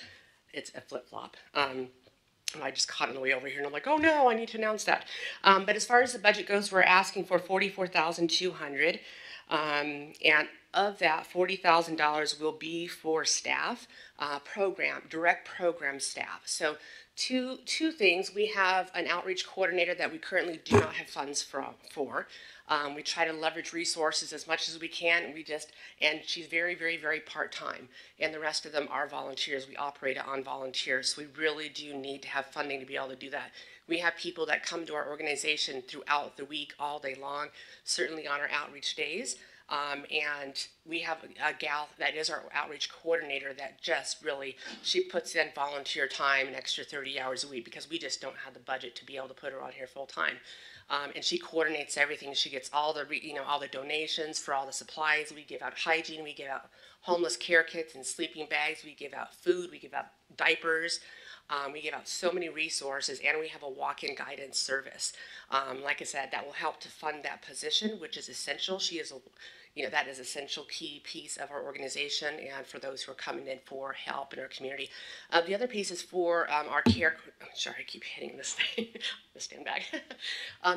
It's a flip-flop. I just caught on the way over here, and I'm like, oh no, I need to announce that. But as far as the budget goes, we're asking for $44,200. And of that, $40,000 will be for staff, direct program staff. So two things. We have an outreach coordinator that we currently do not have funds for. We try to leverage resources as much as we can, and she's very, very, very part-time. And the rest of them are volunteers. We operate on volunteers. So we really do need to have funding to be able to do that. We have people that come to our organization throughout the week, all day long, certainly on our outreach days. And we have a gal that is our outreach coordinator that just really, she puts in volunteer time, an extra 30 hours a week, because we just don't have the budget to be able to put her on here full time. And she coordinates everything. She gets all the, all the donations for all the supplies. We give out hygiene. We give out homeless care kits and sleeping bags. We give out food. We give out diapers. We give out so many resources, and we have a walk-in guidance service. Like I said, that will help to fund that position, which is essential. She is that is essential key piece of our organization and for those who are coming in for help in our community. The other piece is for our care. I'm sorry, I keep hitting this thing. stand back,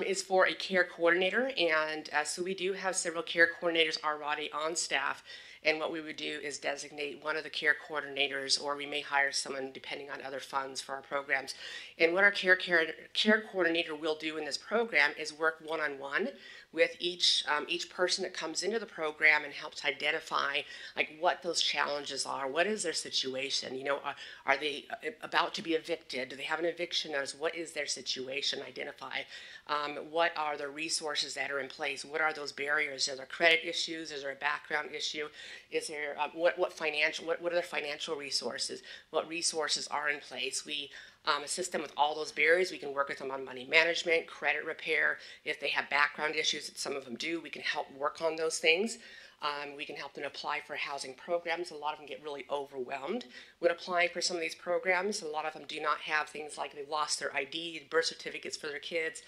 is for a care coordinator. And so we do have several care coordinators already on staff. And what we would do is designate one of the care coordinators, or we may hire someone depending on other funds for our programs. And what our care coordinator will do in this program is work one-on-one with each person that comes into the program and helps identify like what those challenges are. What is their situation? You know, are they about to be evicted? Do they have an eviction notice? What is their situation? Identify. What are the resources that are in place? What are those barriers? Are there credit issues? Is there a background issue? Is there what are their financial resources? What resources are in place? We assist them with all those barriers. We can work with them on money management, credit repair. If they have background issues, that some of them do, we can help work on those things. We can help them apply for housing programs. A lot of them get really overwhelmed when applying for some of these programs. A lot of them do not have things like they've lost their ID, birth certificates for their kids.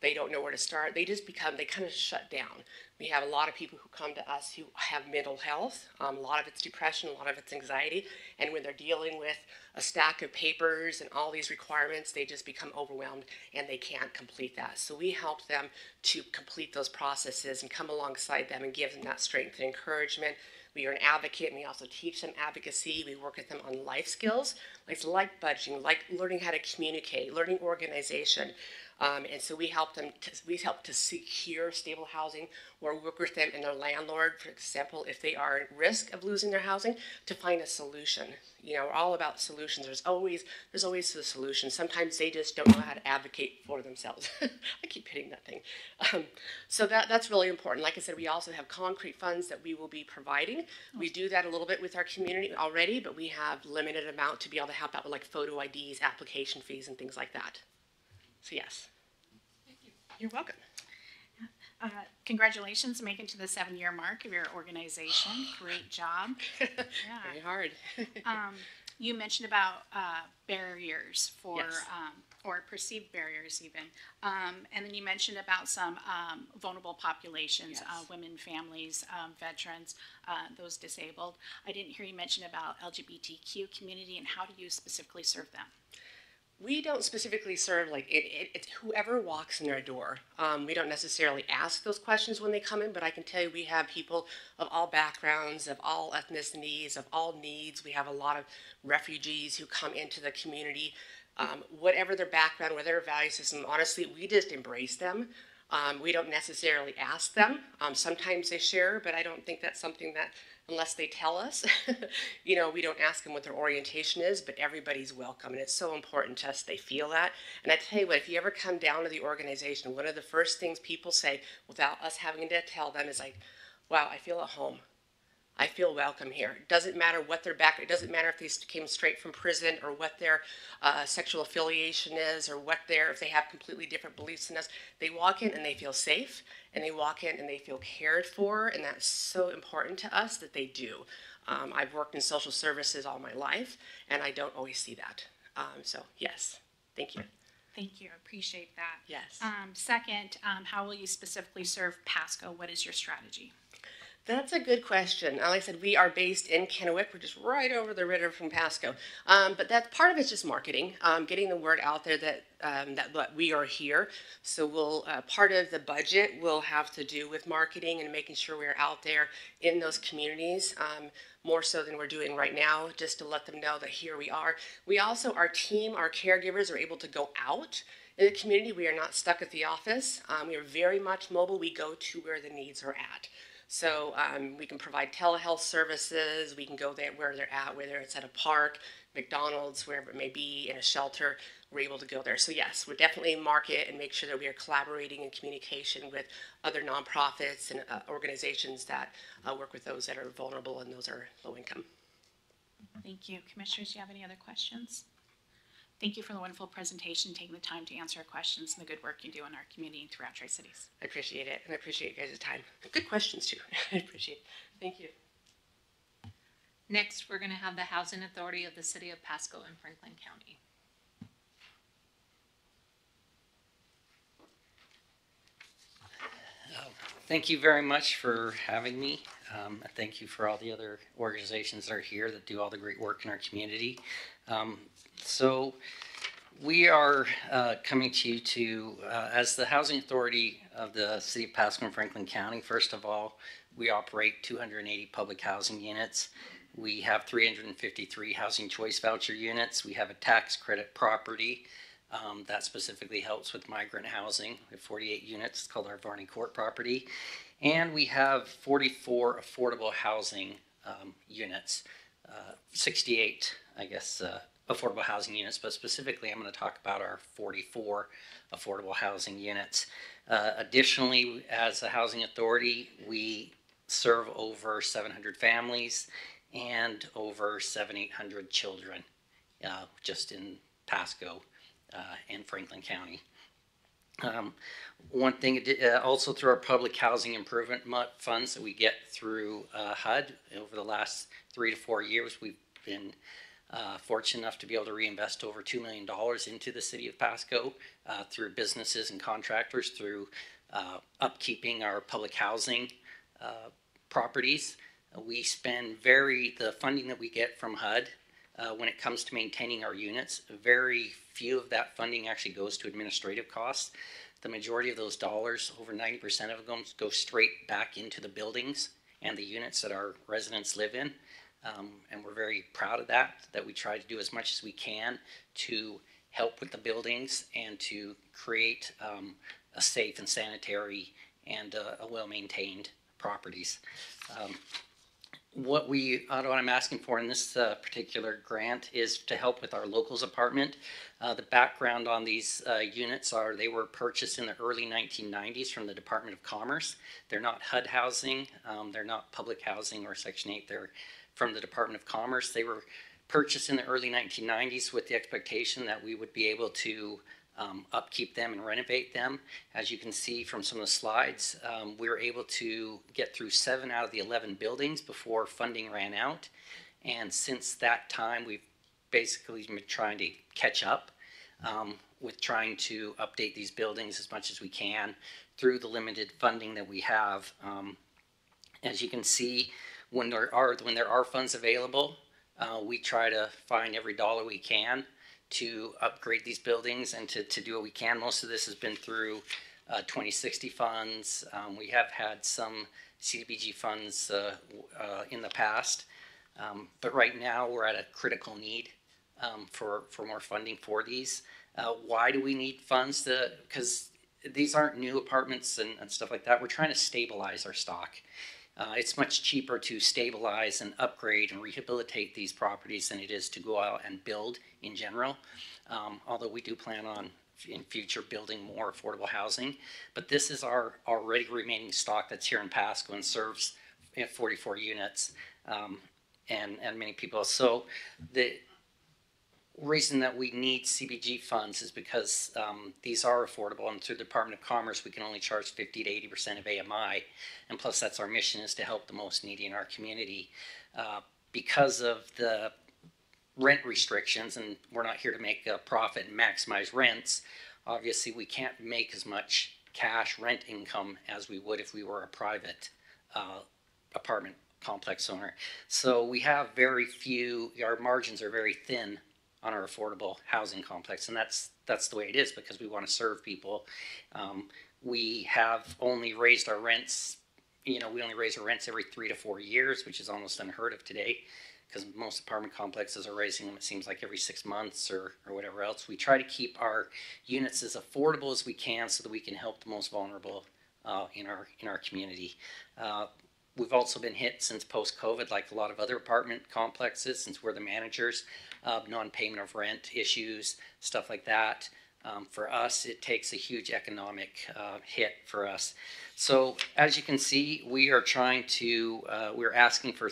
They don't know where to start. They kind of shut down. We have a lot of people who come to us who have mental health. A lot of it's depression, a lot of it's anxiety. And when they're dealing with a stack of papers and all these requirements, they just become overwhelmed and they can't complete that. So we help them to complete those processes and come alongside them and give them that strength and encouragement. We are an advocate, and we also teach them advocacy. We work with them on life skills, like budgeting, like learning how to communicate, learning organization. And so we help to secure stable housing, or work with them and their landlord, for example, if they are at risk of losing their housing, to find a solution. You know, we're all about solutions. There's always the solution. Sometimes they just don't know how to advocate for themselves. I keep hitting that thing. So that's really important. Like I said, we also have concrete funds that we will be providing. We do that a little bit with our community already, but we have limited amount to be able to help out with like photo IDs, application fees, and things like that. So yes. Thank you. You're welcome. Congratulations making it to the 7-year mark of your organization. Great job. Yeah. Very hard. You mentioned about barriers for, Yes. or perceived barriers even. And then you mentioned about some vulnerable populations, Yes. women, families, veterans, those disabled. I didn't hear you mention about LGBTQ community, and how do you specifically serve them? We don't specifically serve, like, it's whoever walks in their door. We don't necessarily ask those questions when they come in, but I can tell you we have people of all backgrounds, of all ethnicities, of all needs. We have a lot of refugees who come into the community. Whatever their background, whatever their value system, honestly, we just embrace them. We don't necessarily ask them. Sometimes they share, but I don't think that's something that, unless they tell us, you know, we don't ask them what their orientation is, but everybody's welcome. And it's so important to us they feel that. And I tell you what, if you ever come down to the organization, one of the first things people say without us having to tell them is like, wow, I feel at home. I feel welcome here. It doesn't matter what their background, it doesn't matter if they came straight from prison or what their sexual affiliation is, or if they have completely different beliefs than us. They walk in and they feel safe, and they walk in and they feel cared for, and that's so important to us that they do. I've worked in social services all my life, and I don't always see that. So yes, thank you. Thank you. I appreciate that. Yes. Second, how will you specifically serve Pasco? What is your strategy? That's a good question. Like I said, we are based in Kennewick. We're just right over the river from Pasco. But that part of it's just marketing, getting the word out there that we are here. So we'll part of the budget will have to do with marketing and making sure we're out there in those communities, more so than we're doing right now, just to let them know that here we are. We also, our team, our caregivers are able to go out in the community. We are not stuck at the office. We are very much mobile. We go to where the needs are at. So we can provide telehealth services. We can go there where they're at, whether it's at a park, McDonald's, wherever it may be, in a shelter. We're able to go there. So yes, we're definitely market and make sure that we are collaborating in communication with other nonprofits and organizations that work with those that are vulnerable and those are low income. Thank you. Commissioners, do you have any other questions? Thank you for the wonderful presentation, taking the time to answer our questions, and the good work you do in our community and throughout Tri-Cities. I appreciate it, and I appreciate you guys' time. Good questions, too. I appreciate it. Thank you. Next, we're going to have the Housing Authority of the City of Pasco and Franklin County. Thank you very much for having me. Thank you for all the other organizations that are here that do all the great work in our community. So We are coming to you as the Housing Authority of the City of Pasco and Franklin County. First of all, we operate 280 public housing units. We have 353 housing choice voucher units. We have a tax credit property that specifically helps with migrant housing. We have 48 units. It's called our Varney Court property. And we have 44 affordable housing units, 68, I guess, affordable housing units, but specifically I'm going to talk about our 44 affordable housing units. Additionally, as a housing authority, we serve over 700 families and over 700-800 children just in Pasco and Franklin County. One thing, also through our public housing improvement funds that we get through HUD, over the last 3 to 4 years, we've been fortunate enough to be able to reinvest over $2 million into the city of Pasco through businesses and contractors, through upkeeping our public housing properties. We spend the funding that we get from HUD when it comes to maintaining our units, very few of that funding actually goes to administrative costs. The majority of those dollars, over 90% of them, go straight back into the buildings and the units that our residents live in. And we're very proud of that we try to do as much as we can to help with the buildings and to create a safe and sanitary and a well-maintained properties. What I'm asking for in this particular grant is to help with our locals apartment. The background on these units they were purchased in the early 1990s from the Department of Commerce. They're not HUD housing, they're not public housing or Section 8, they're from the Department of Commerce. They were purchased in the early 1990s with the expectation that we would be able to upkeep them and renovate them. As you can see from some of the slides, we were able to get through 7 out of the 11 buildings before funding ran out. And since that time, we've basically been trying to catch up with trying to update these buildings as much as we can through the limited funding that we have. As you can see, when there are funds available, we try to find every dollar we can to upgrade these buildings and to do what we can. Most of this has been through 2060 funds. We have had some CDBG funds in the past, but right now we're at a critical need for more funding for these. Why do we need funds? Because these aren't new apartments and stuff like that. We're trying to stabilize our stock. It's much cheaper to stabilize and upgrade and rehabilitate these properties than it is to go out and build in general, although we do plan on in future building more affordable housing. But this is our already remaining stock that's here in Pasco and serves 44 units and many people. So the reason that we need CBG funds is because these are affordable, and through the Department of Commerce we can only charge 50 to 80% of AMI, and plus that's our mission, is to help the most needy in our community. Because of the rent restrictions, and we're not here to make a profit and maximize rents, obviously we can't make as much cash rent income as we would if we were a private apartment complex owner. So we have very few, our margins are very thin on our affordable housing complex, and that's the way it is because we want to serve people. We have only raised our rents, we only raise our rents every 3 to 4 years, which is almost unheard of today because most apartment complexes are raising them, it seems like, every 6 months or whatever else. We try to keep our units as affordable as we can so that we can help the most vulnerable in our community. We've also been hit since post-COVID, like a lot of other apartment complexes, since we're the managers, non-payment of rent issues, stuff like that. For us, it takes a huge economic hit for us. So as you can see, we are trying to, we're asking for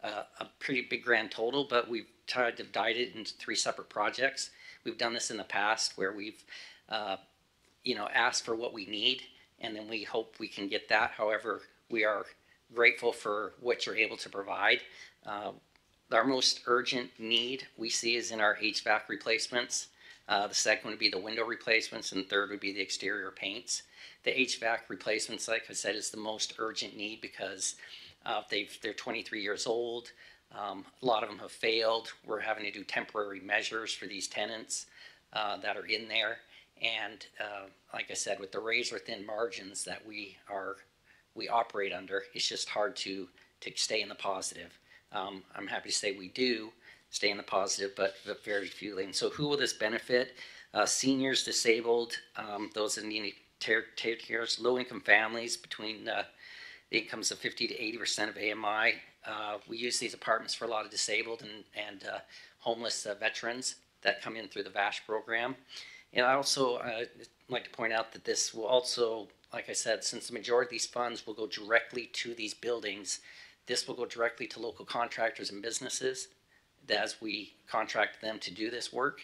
a pretty big grand total, but we've tried to divide it into 3 separate projects. We've done this in the past where we've, asked for what we need, and then we hope we can get that. However, we are grateful for what you're able to provide. Our most urgent need we see is in our HVAC replacements. The second would be the window replacements, and third would be the exterior paints. The HVAC replacements, like I said, is the most urgent need because they're 23 years old. A lot of them have failed. We're having to do temporary measures for these tenants. that are in there. And like I said, with the razor thin margins that we operate under, it's just hard to stay in the positive. I'm happy to say we do stay in the positive, but very few. And so who will this benefit? Seniors, disabled, those in need care, low-income families between the incomes of 50 to 80% of AMI. We use these apartments for a lot of disabled and homeless veterans that come in through the VASH program. And I also like to point out that this will also, like I said, since the majority of these funds will go directly to these buildings, this will go directly to local contractors and businesses as we contract them to do this work.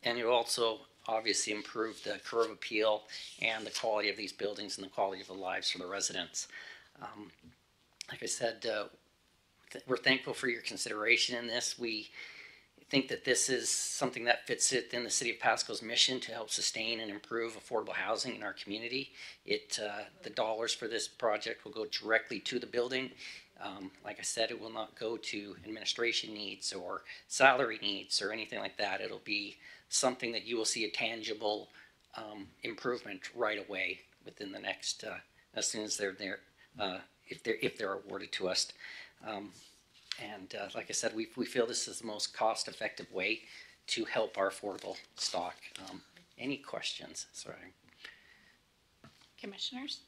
And it will also obviously improve the curve appeal and the quality of these buildings and the quality of the lives for the residents. Like I said, we're thankful for your consideration in this. We think that this is something that fits within the City of Pasco's mission to help sustain and improve affordable housing in our community. The dollars for this project will go directly to the building. Like I said, it will not go to administration needs or salary needs or anything like that. It'll be something that you will see a tangible improvement right away within the next, as soon as they're there, if they're awarded to us. Like I said, we feel this is the most cost-effective way to help our affordable stock. Any questions? Sorry. Commissioners?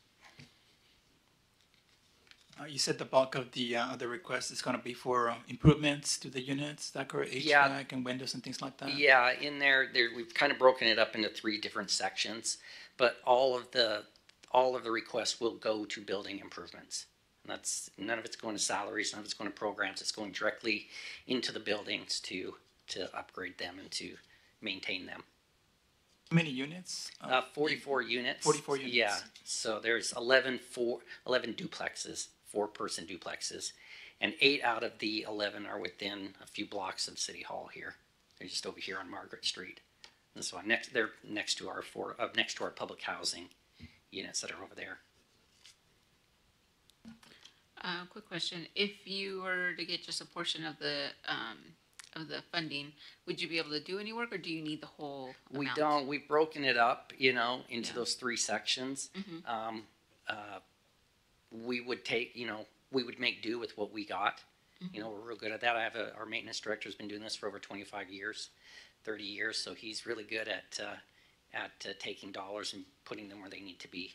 You said the bulk of the request is going to be for improvements to the units, is that correct? HVAC and windows and things like that? Yeah, in there we've kind of broken it up into 3 different sections, but all of the requests will go to building improvements. And that's, none of it's going to salaries, none of it's going to programs. It's going directly into the buildings to upgrade them and to maintain them. How many units? 44 units. 44 units. Yeah. So there's 11 duplexes, 4-person duplexes, and 8 out of the 11 are within a few blocks of City Hall here. They're just over here on Margaret Street. And so they're next to our public housing units that are over there. Quick question: if you were to get just a portion of the funding, would you be able to do any work, or do you need the whole amount? We don't. We've broken it up, into those 3 sections. Mm-hmm. We would we would make do with what we got. Mm-hmm. We're real good at that. Our maintenance director has been doing this for over 25 years, 30 years, so he's really good at taking dollars and putting them where they need to be.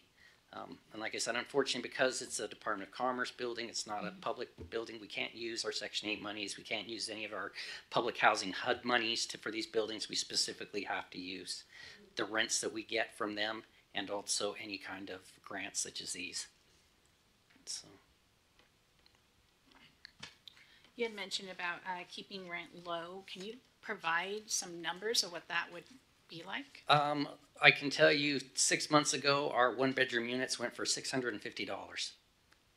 And like I said, unfortunately, because it's a Department of Commerce building, it's not a public building, we can't use our Section 8 monies, we can't use any of our public housing HUD monies for these buildings. We specifically have to use the rents that we get from them and also any kind of grants such as these. So. You had mentioned about keeping rent low. Can you provide some numbers of what that would be like? I can tell you 6 months ago, our 1-bedroom units went for $650,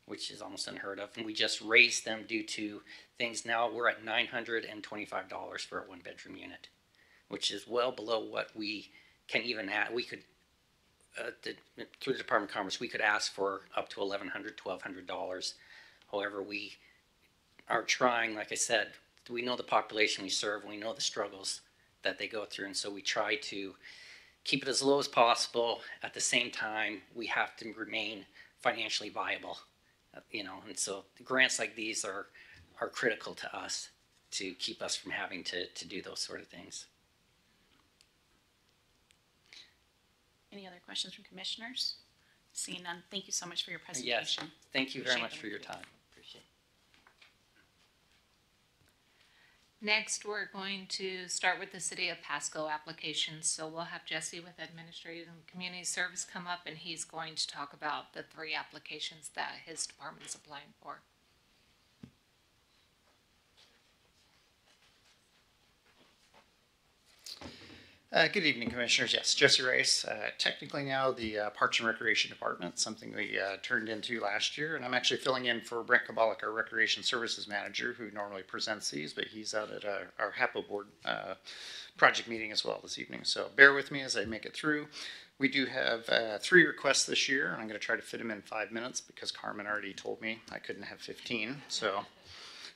which is almost unheard of. And we just raised them due to things. Now we're at $925 for a 1-bedroom unit, which is well below what we can even add. We could, through the Department of Commerce, we could ask for up to $1,100, $1,200. However, we are trying, like I said, we know the population we serve, we know the struggles that they go through, and so we try to keep it as low as possible. At the same time, we have to remain financially viable, and so grants like these are critical to us to keep us from having to do those sort of things. Any other questions from commissioners? Seeing none, thank you so much for your presentation. Yes, thank you very much for your time. Appreciate it. Next, we're going to start with the City of Pasco applications. So we'll have Jesse with Administrative and Community Service come up, and he's going to talk about the 3 applications that his department is applying for. Good evening, Commissioners. Yes, Jesse Rice. Technically now the Parks and Recreation Department, something we turned into last year, and I'm actually filling in for Brent Kabalik, our Recreation Services Manager, who normally presents these, but he's out at our HAPA board project meeting as well this evening. So bear with me as I make it through. We do have 3 requests this year, and I'm going to try to fit them in 5 minutes because Carmen already told me I couldn't have 15. So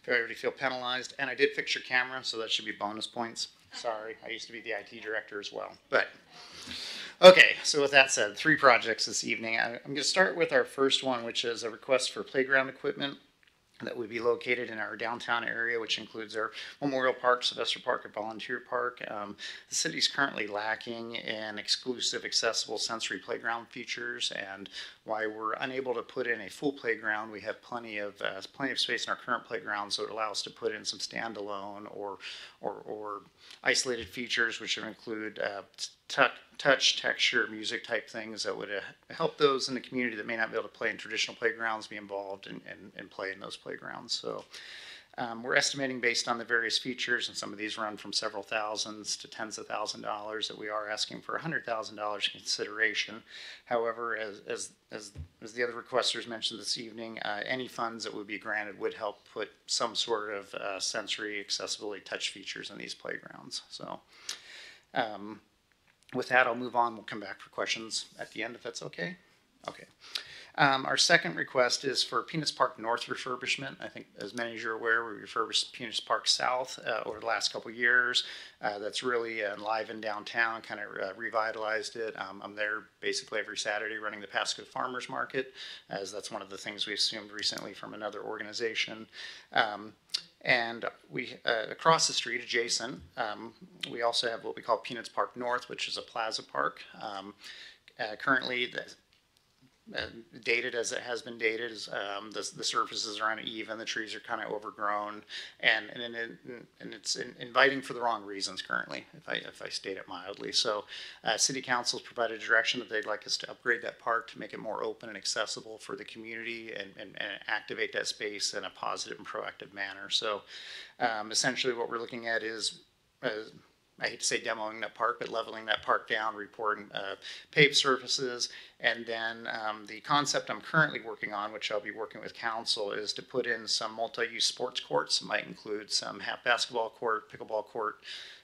if I already feel penalized. And I did fix your camera, so that should be bonus points. Sorry, I used to be the IT director as well. But okay, so with that said, 3 projects this evening. I'm going to start with our first one, which is a request for playground equipment that would be located in our downtown area, which includes our Memorial Park, Sylvester Park, and Volunteer Park. The city is currently lacking in exclusive, accessible sensory playground features, and while we're unable to put in a full playground, we have plenty of space in our current playground, so it allows us to put in some standalone or isolated features, which would include touch, texture, music type things that would help those in the community that may not be able to play in traditional playgrounds be involved and play in those playgrounds. So we're estimating, based on the various features, and some of these run from several thousands to tens of $1,000s, that we are asking for $100,000 consideration. However, as the other requesters mentioned this evening, any funds that would be granted would help put some sort of sensory accessibility touch features in these playgrounds. So with that, I'll move on. We'll come back for questions at the end if that's okay. Okay. Our second request is for Peanuts Park North refurbishment. I think, as many of you are aware, we refurbished Peanuts Park South over the last couple of years. That's really enlivened downtown, kind of revitalized it. I'm there basically every Saturday running the Pasco Farmers Market, as that's one of the things we assumed recently from another organization. And we, across the street, adjacent, we also have what we call Peanuts Park North, which is a plaza park. Currently, dated as it has been dated, is the surfaces are uneven, the trees are kind of overgrown, and it's inviting for the wrong reasons currently, if I state it mildly. So City Council's provided direction that they'd like us to upgrade that park to make it more open and accessible for the community and activate that space in a positive and proactive manner. So essentially what we're looking at is I hate to say demoing that park, but leveling that park down, reporting paved surfaces, and then the concept I'm currently working on, which I'll be working with council, is to put in some multi-use sports courts. It might include some half basketball court, pickleball court,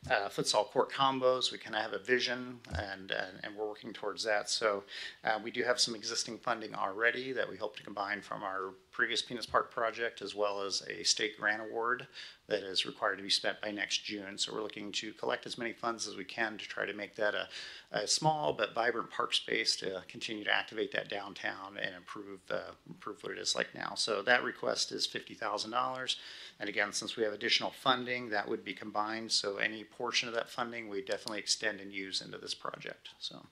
futsal court combos. We kind of have a vision, and we're working towards that. So we do have some existing funding already that we hope to combine from our previous Peanuts Park project, as well as a state grant award that is required to be spent by next June. So we're looking to collect as many funds as we can to try to make that a small but vibrant park space to continue to activate that downtown and improve what it is like now. So that request is $50,000. And again, since we have additional funding, that would be combined. So any portion of that funding we definitely extend and use into this project. So.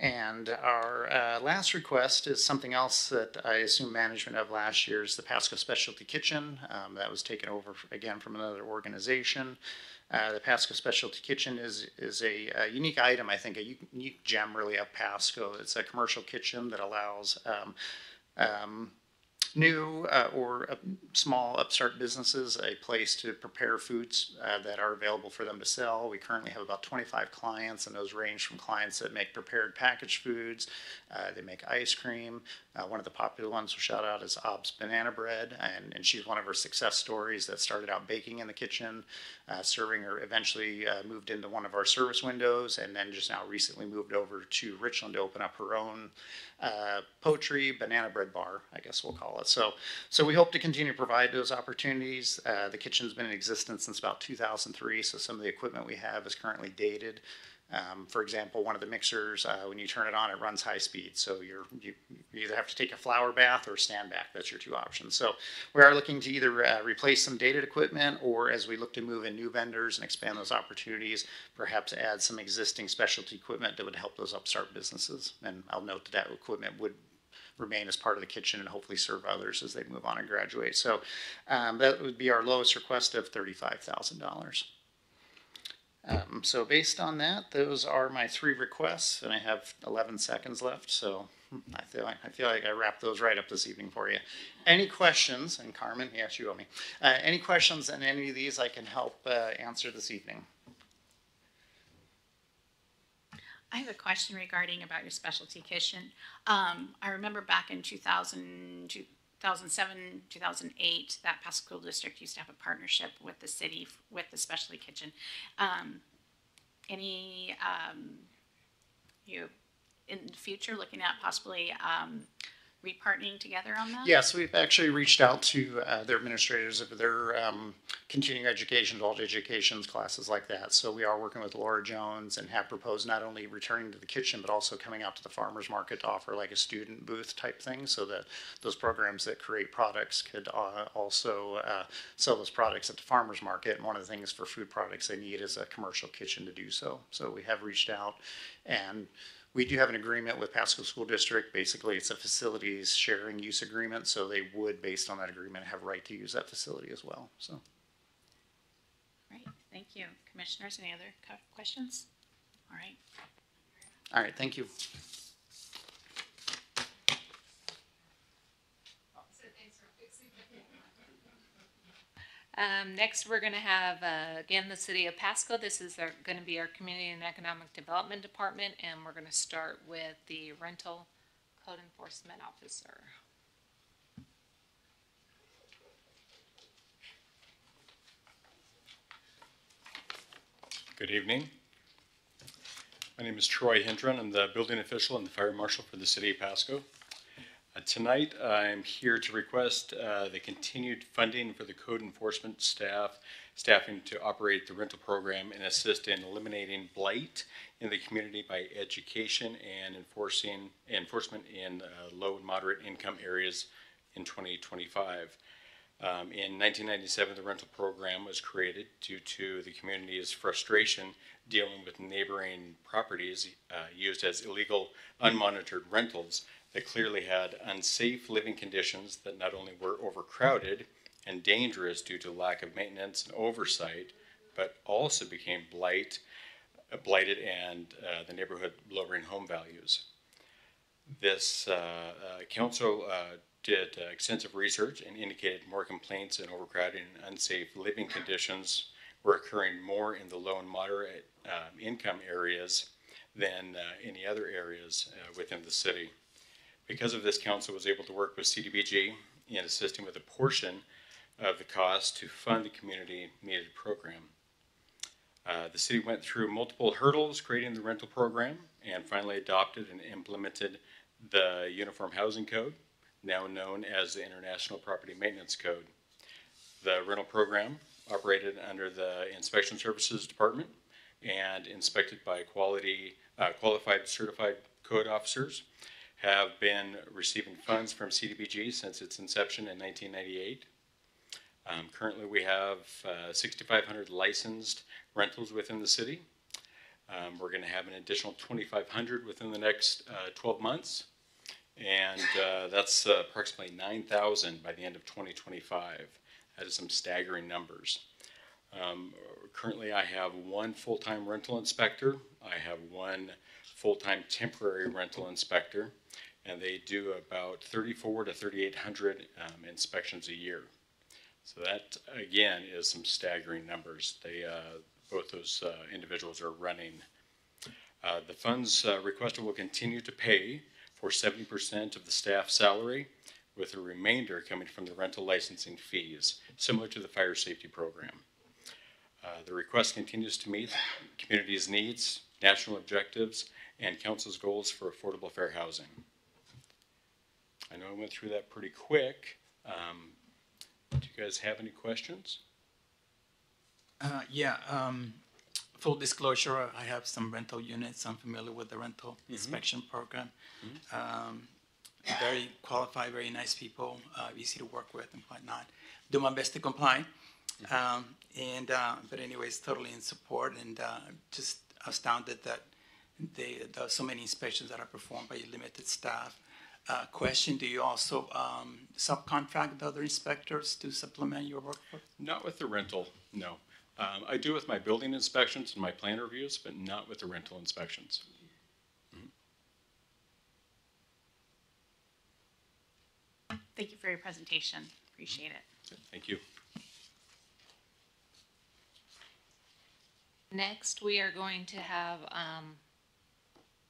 And our last request is something else that I assume management of last year, is the Pasco Specialty Kitchen. That was taken over again from another organization. The Pasco Specialty Kitchen is a unique item, I think, a unique gem really of Pasco. It's a commercial kitchen that allows new or small upstart businesses a place to prepare foods that are available for them to sell. We currently have about 25 clients, and those range from clients that make prepared packaged foods, they make ice cream. One of the popular ones we'll shout out is Ob's Banana Bread, and she's one of our success stories that started out baking in the kitchen, serving her, eventually moved into one of our service windows, and then just now recently moved over to Richland to open up her own poetry banana bread bar, I guess we'll call it. So we hope to continue to provide those opportunities. The kitchen's been in existence since about 2003, so some of the equipment we have is currently dated. For example, one of the mixers, when you turn it on, it runs high speed. So you either have to take a flower bath or stand back. That's your two options. So we are looking to either replace some dated equipment, or as we look to move in new vendors and expand those opportunities, perhaps add some existing specialty equipment that would help those upstart businesses. And I'll note that that equipment would remain as part of the kitchen and hopefully serve others as they move on and graduate. So that would be our lowest request of $35,000. So based on that, those are my 3 requests, and I have 11 seconds left. So I feel like I wrapped those right up this evening for you. Any questions? And Carmen, yes, you owe me. Any questions on any of these I can help answer this evening? I have a question regarding about your specialty kitchen. I remember back in 2007, 2008, that Pasco School District used to have a partnership with the city with the specialty kitchen. You in the future looking at possibly repartnering together on that? Yes, we've actually reached out to their administrators of their continuing education, adult education classes like that. So we are working with Laura Jones and have proposed not only returning to the kitchen, but also coming out to the farmer's market to offer like a student booth type thing, so that those programs that create products could also sell those products at the farmer's market. And one of the things for food products they need is a commercial kitchen to do so. So we have reached out, and we do have an agreement with Pasco School District. Basically, it's a facilities sharing use agreement, so they would, based on that agreement, have right to use that facility as well. So, Great, thank you. Commissioners, any other questions? All right. all right, thank you. Next, we're going to have, again, the City of Pasco. This is going to be our Community and Economic Development Department, and we're going to start with the Rental Code Enforcement Officer. Good evening. My name is Troy Hindren. I'm the building official and the fire marshal for the City of Pasco. Tonight, I'm here to request the continued funding for the code enforcement staffing to operate the rental program and assist in eliminating blight in the community by education and enforcement in low and moderate income areas in 2025. In 1997, the rental program was created due to the community's frustration dealing with neighboring properties used as illegal, unmonitored rentals that clearly had unsafe living conditions that not only were overcrowded and dangerous due to lack of maintenance and oversight, but also became blighted and the neighborhood lowering home values. This council did extensive research and indicated more complaints and overcrowding and unsafe living conditions were occurring more in the low and moderate income areas than any other areas within the city. Because of this, council was able to work with CDBG in assisting with a portion of the cost to fund the community needed program. The city went through multiple hurdles creating the rental program and finally adopted and implemented the Uniform Housing Code, now known as the International Property Maintenance Code. The rental program operated under the Inspection Services Department and inspected by qualified certified code officers, have been receiving funds from CDBG since its inception in 1998. Currently, we have 6,500 licensed rentals within the city. We're going to have an additional 2,500 within the next 12 months, and that's approximately 9,000 by the end of 2025. That is some staggering numbers. Currently, I have one full-time rental inspector. I have one full-time temporary rental inspector, and they do about 3,400 to 3,800 inspections a year. So that, again, is some staggering numbers. They, both those individuals are running. The funds requested will continue to pay for 70% of the staff salary, with the remainder coming from the rental licensing fees, similar to the fire safety program. The request continues to meet the community's needs, national objectives, and council's goals for affordable fair housing. I know I went through that pretty quick. Do you guys have any questions? Full disclosure, I have some rental units. I'm familiar with the rental inspection program. Very qualified, very nice people, easy to work with and whatnot. Do my best to comply. But anyways, totally in support, and just astounded that there are so many inspections that are performed by limited staff. Question, do you also subcontract other inspectors to supplement your workforce? Not with the rental, no. I do with my building inspections and my plan reviews, but not with the rental inspections. Thank you for your presentation. Appreciate it. Thank you. Next, we are going to have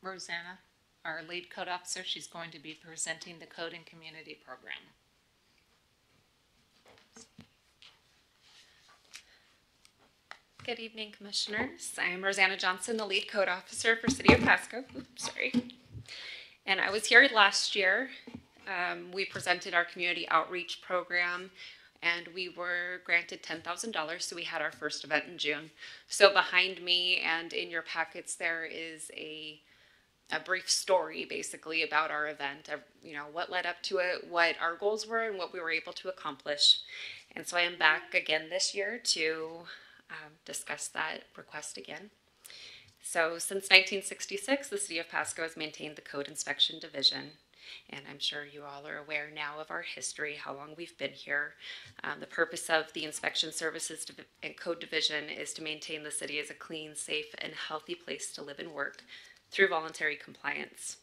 Rosanna, our lead code officer. She's going to be presenting the Code and Community Program. Good evening, Commissioners. I am Rosanna Johnson, the lead code officer for City of Pasco. Oops, sorry. And I was here last year we presented our community outreach program, and we were granted $10,000, so we had our first event in June. So behind me and in your packets there is a brief story basically about our event, you know, what led up to it, what our goals were, and what we were able to accomplish. And so I am back again this year to discuss that request again. So since 1966, the City of Pasco has maintained the Code Inspection Division. And I'm sure you all are aware now of our history, how long we've been here. The purpose of the Inspection Services and Code Division is to maintain the city as a clean, safe, and healthy place to live and work through voluntary compliance.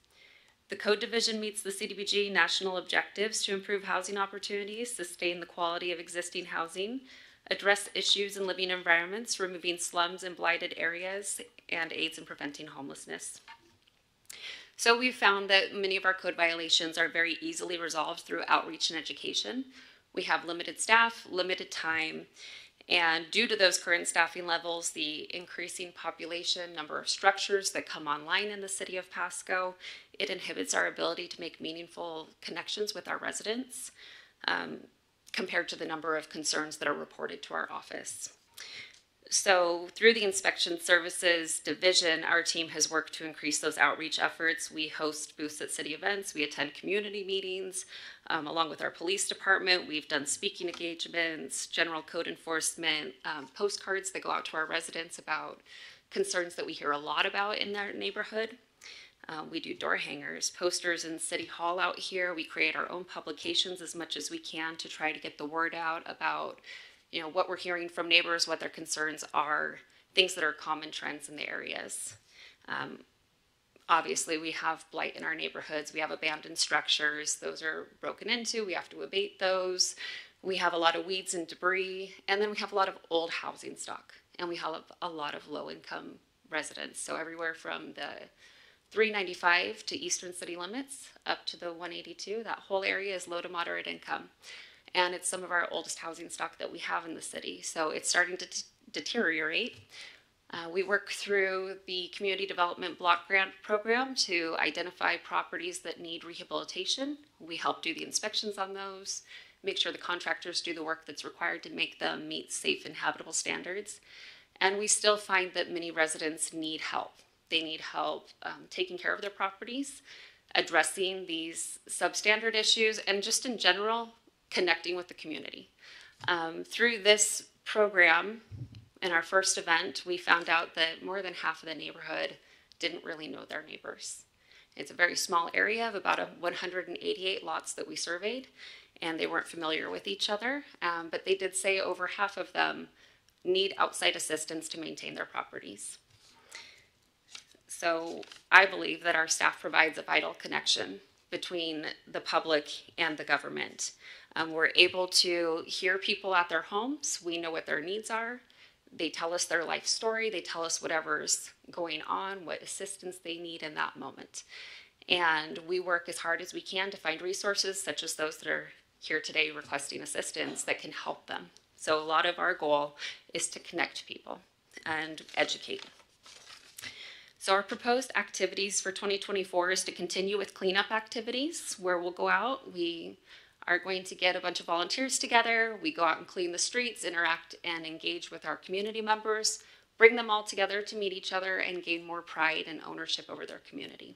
The Code Division meets the CDBG national objectives to improve housing opportunities, sustain the quality of existing housing, address issues in living environments, removing slums and blighted areas, and aids in preventing homelessness. So we've found that many of our code violations are very easily resolved through outreach and education. We have limited staff, limited time, and due to those current staffing levels, the increasing population, number of structures that come online in the city of Pasco, it inhibits our ability to make meaningful connections with our residents compared to the number of concerns that are reported to our office. So through the Inspection Services Division, our team has worked to increase those outreach efforts. We host booths at city events, we attend community meetings, along with our police department. We've done speaking engagements, general code enforcement, postcards that go out to our residents about concerns that we hear a lot about in their neighborhood. We do door hangers, posters in City Hall out here. We create our own publications as much as we can to try to get the word out about, you know, what we're hearing from neighbors, what their concerns are, things that are common trends in the areas. Obviously, we have blight in our neighborhoods. We have abandoned structures. Those are broken into. We have to abate those. We have a lot of weeds and debris. And then we have a lot of old housing stock. And we have a lot of low-income residents. So everywhere from the 395 to eastern city limits up to the 182, that whole area is low to moderate income. And it's some of our oldest housing stock that we have in the city. So it's starting to deteriorate. We work through the Community Development Block Grant Program to identify properties that need rehabilitation. We help do the inspections on those, make sure the contractors do the work that's required to make them meet safe and habitable standards. And we still find that many residents need help. They need help taking care of their properties, addressing these substandard issues, and just in general, connecting with the community. Through this program, in our first event, we found out that more than half of the neighborhood didn't really know their neighbors. It's a very small area of about 188 lots that we surveyed, and they weren't familiar with each other, but they did say over half of them need outside assistance to maintain their properties. So I believe that our staff provides a vital connection between the public and the government. We're able to hear people at their homes. We know what their needs are. They tell us their life story. They tell us whatever's going on, what assistance they need in that moment. And we work as hard as we can to find resources such as those that are here today requesting assistance that can help them. So a lot of our goal is to connect people and educate. So our proposed activities for 2024 is to continue with cleanup activities where we'll go out. We are going to get a bunch of volunteers together. We go out and clean the streets, interact and engage with our community members, bring them all together to meet each other and gain more pride and ownership over their community.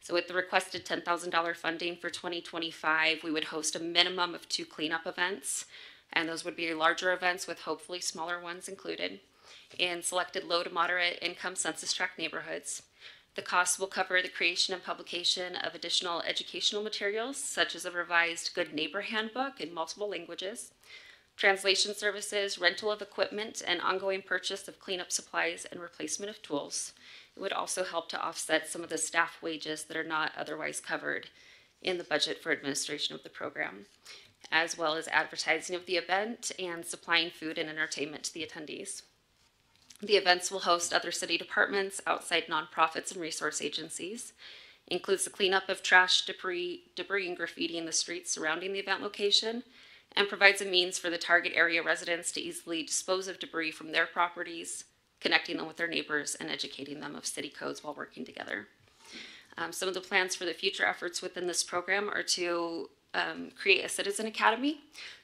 So with the requested $10,000 funding for 2025, we would host a minimum of 2 cleanup events, and those would be larger events with hopefully smaller ones included in selected low to moderate income census tract neighborhoods. The costs will cover the creation and publication of additional educational materials, such as a revised Good Neighbor Handbook in multiple languages, translation services, rental of equipment, and ongoing purchase of cleanup supplies and replacement of tools. It would also help to offset some of the staff wages that are not otherwise covered in the budget for administration of the program, as well as advertising of the event and supplying food and entertainment to the attendees. The events will host other city departments, outside nonprofits, and resource agencies. It includes the cleanup of trash, debris, and graffiti in the streets surrounding the event location, and provides a means for the target area residents to easily dispose of debris from their properties, connecting them with their neighbors, and educating them of city codes while working together. Some of the plans for the future efforts within this program are to create a citizen academy.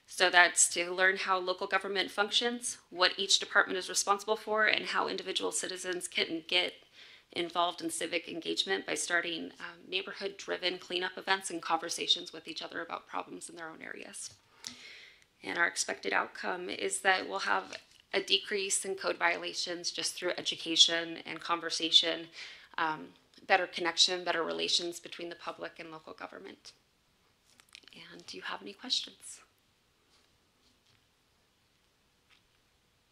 So that's to learn how local government functions, what each department is responsible for, and how individual citizens can get involved in civic engagement by starting neighborhood-driven cleanup events and conversations with each other about problems in their own areas. And our expected outcome is that we'll have a decrease in code violations just through education and conversation, better connection, better relations between the public and local government. And do you have any questions?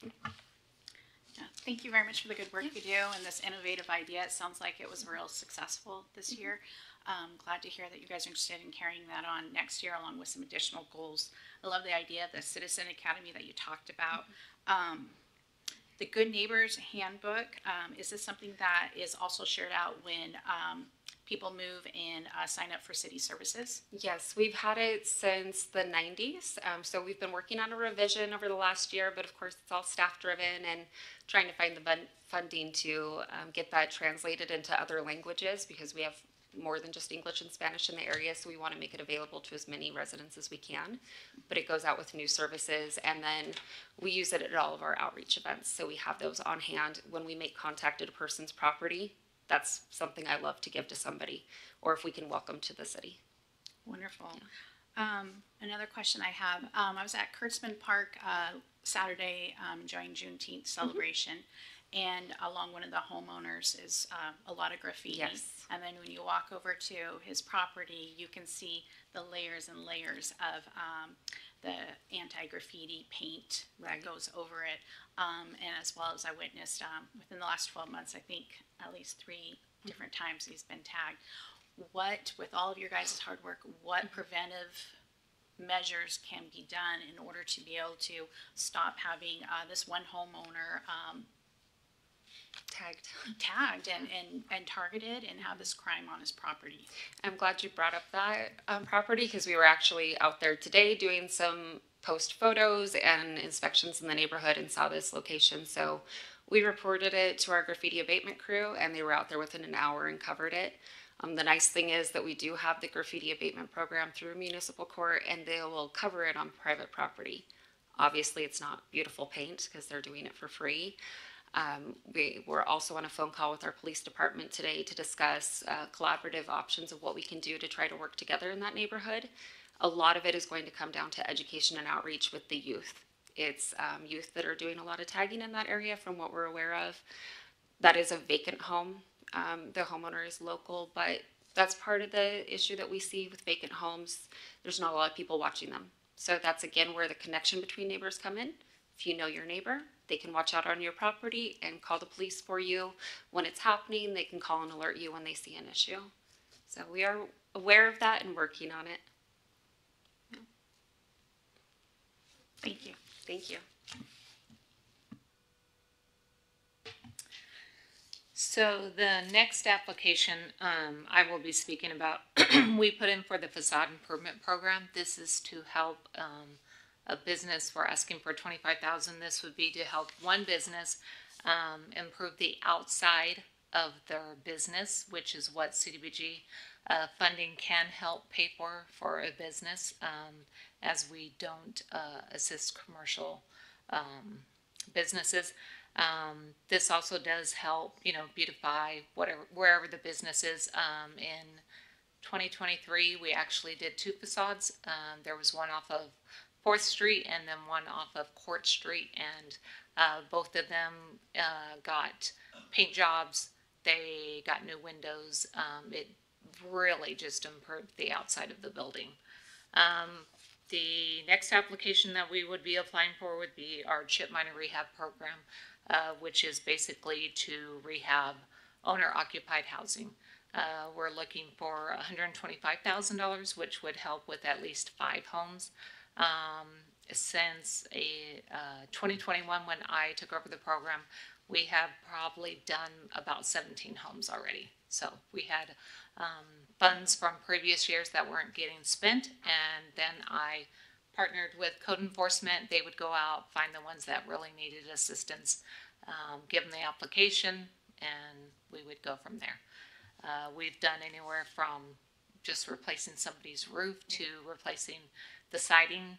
Yeah, thank you very much for the good work you do and this innovative idea. It sounds like it was real successful this year. Glad to hear that you guys are interested in carrying that on next year along with some additional goals. I love the idea of the Citizen Academy that you talked about. The Good Neighbors Handbook, is this something that is also shared out when people move and sign up for city services? Yes, we've had it since the 90s. So we've been working on a revision over the last year, but of course it's all staff driven and trying to find the funding to get that translated into other languages because we have more than just English and Spanish in the area, so we want to make it available to as many residents as we can. But it goes out with new services, and then we use it at all of our outreach events. So we have those on hand when we make contact at a person's property. That's something I love to give to somebody, or if we can welcome to the city. Wonderful. Yeah. Another question I have, I was at Kurtzman Park Saturday enjoying Juneteenth celebration. And along one of the homeowners is a lot of graffiti. Yes. And then when you walk over to his property, you can see the layers and layers of the anti-graffiti paint that goes over it. And as well as I witnessed within the last 12 months, I think at least 3 different times he's been tagged. What, with all of your guys' hard work, what preventive measures can be done in order to be able to stop having this one homeowner tagged and targeted and have this crime on his property? I'm glad you brought up that property because we were actually out there today doing some post photos and inspections in the neighborhood and saw this location. So we reported it to our graffiti abatement crew and they were out there within an hour and covered it. The nice thing is that we do have the graffiti abatement program through municipal court and they will cover it on private property. Obviously it's not beautiful paint because they're doing it for free. We were also on a phone call with our police department today to discuss collaborative options of what we can do to try to work together in that neighborhood. A lot of it is going to come down to education and outreach with the youth. It's youth that are doing a lot of tagging in that area from what we're aware of. That is a vacant home. The homeowner is local, but that's part of the issue that we see with vacant homes. There's not a lot of people watching them. So that's again where the connection between neighbors come in. If you know your neighbor, they can watch out on your property and call the police for you when it's happening. They can call and alert you when they see an issue. So we are aware of that and working on it. Thank you. Thank you. So the next application I will be speaking about, we put in for the facade improvement program. This is to help a business. We're asking for $25,000. This would be to help one business improve the outside of their business, which is what CDBG funding can help pay for a business, as we don't assist commercial businesses. This also does help, beautify wherever the business is. In 2023, we actually did 2 facades. There was one off of 4th Street and then one off of Court Street, and both of them got paint jobs. They got new windows. It really just improved the outside of the building. The next application that we would be applying for would be our chip miner rehab program, which is basically to rehab owner-occupied housing. We're looking for $125,000, which would help with at least 5 homes. Since 2021, when I took over the program, we have probably done about 17 homes already. So we had funds from previous years that weren't getting spent, and then I partnered with code enforcement. They would go out, find the ones that really needed assistance, give them the application, and we would go from there. We've done anywhere from just replacing somebody's roof to replacing the siding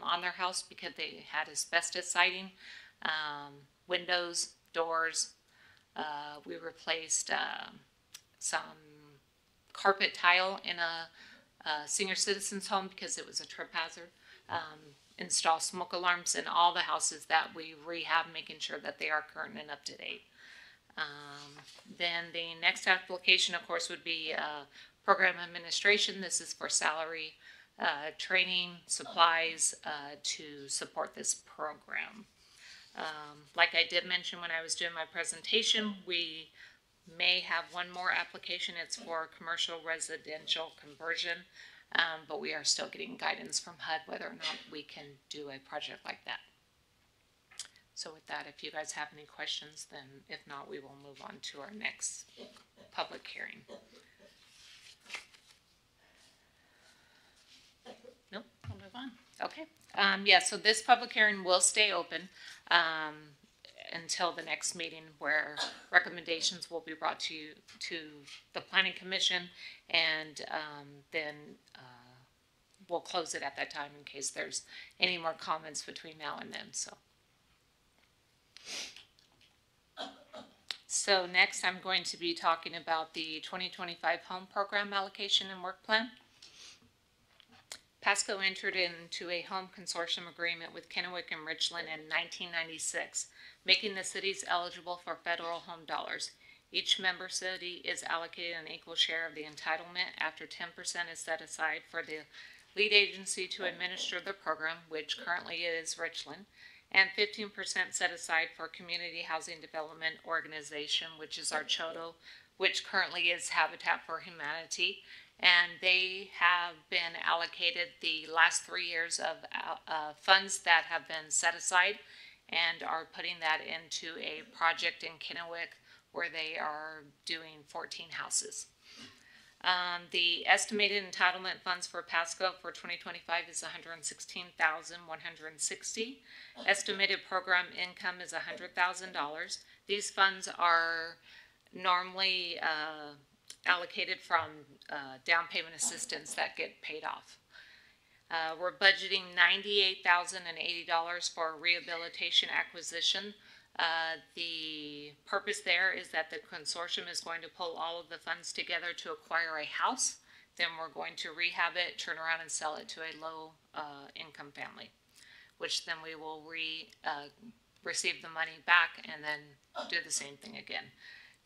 on their house because they had asbestos siding, windows, doors. We replaced some carpet tile in a senior citizens home because it was a trip hazard. Install smoke alarms in all the houses that we rehab, making sure that they are current and up to date. Then the next application, of course, would be program administration. This is for salary, training, supplies to support this program. Like I did mention when I was doing my presentation, we may have one more application. It's for commercial residential conversion, but we are still getting guidance from HUD whether or not we can do a project like that. So with that, if you guys have any questions, then if not, we will move on to our next public hearing. Nope, We'll move on. okay. Yeah, so this public hearing will stay open until the next meeting where recommendations will be brought to the Planning Commission, and then we'll close it at that time in case there's any more comments between now and then. So next I'm going to be talking about the 2025 home program allocation and work plan. Pasco entered into a home consortium agreement with Kennewick and Richland in 1996, making the cities eligible for federal home dollars. Each member city is allocated an equal share of the entitlement after 10% is set aside for the lead agency to administer the program, which currently is Richland, and 15% set aside for Community Housing Development Organization, which is our CHODO, which currently is Habitat for Humanity. And they have been allocated the last 3 years of funds that have been set aside and are putting that into a project in Kennewick where they are doing 14 houses. The estimated entitlement funds for Pasco for 2025 is $116,160. Estimated program income is $100,000. These funds are normally allocated from down payment assistance that get paid off. We're budgeting $98,080 for rehabilitation acquisition. The purpose there is that the consortium is going to pull all of the funds together to acquire a house. Then we're going to rehab it, turn around and sell it to a low income family, which then we will receive the money back and then do the same thing again.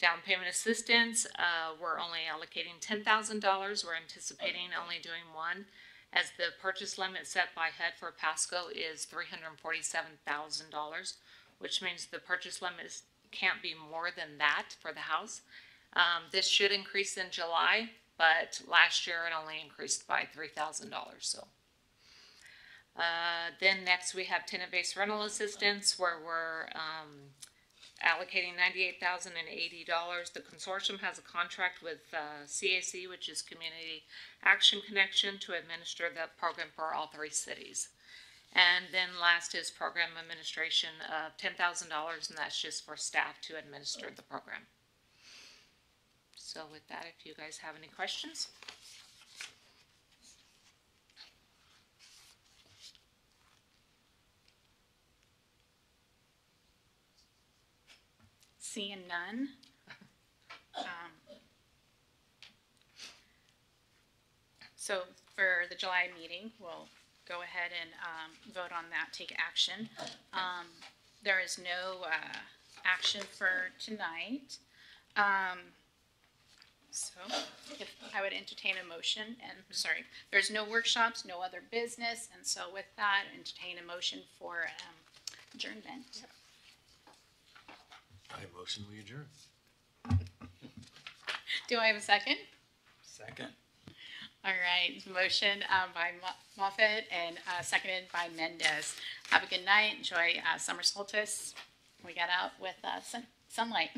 Down payment assistance, we're only allocating $10,000. We're anticipating only doing one, as the purchase limit set by HUD for Pasco is $347,000, which means the purchase limit can't be more than that for the house. This should increase in July, but last year it only increased by $3,000. So then next we have tenant-based rental assistance, where we're allocating $98,080. The consortium has a contract with CAC, which is Community Action Connection, to administer the program for all 3 cities. And then last is program administration of $10,000, and that's just for staff to administer the program. So with that, if you guys have any questions. Seeing none. So for the July meeting, we'll go ahead and vote on that, take action. There is no action for tonight. So if I would entertain a motion, and sorry, there's no workshops, no other business, and so with that, entertain a motion for adjournment. I motion we adjourn. Do I have a second? Second. All right, motion by Moffitt and seconded by Mendez. Have a good night. Enjoy summer solstice. We got out with sunlight.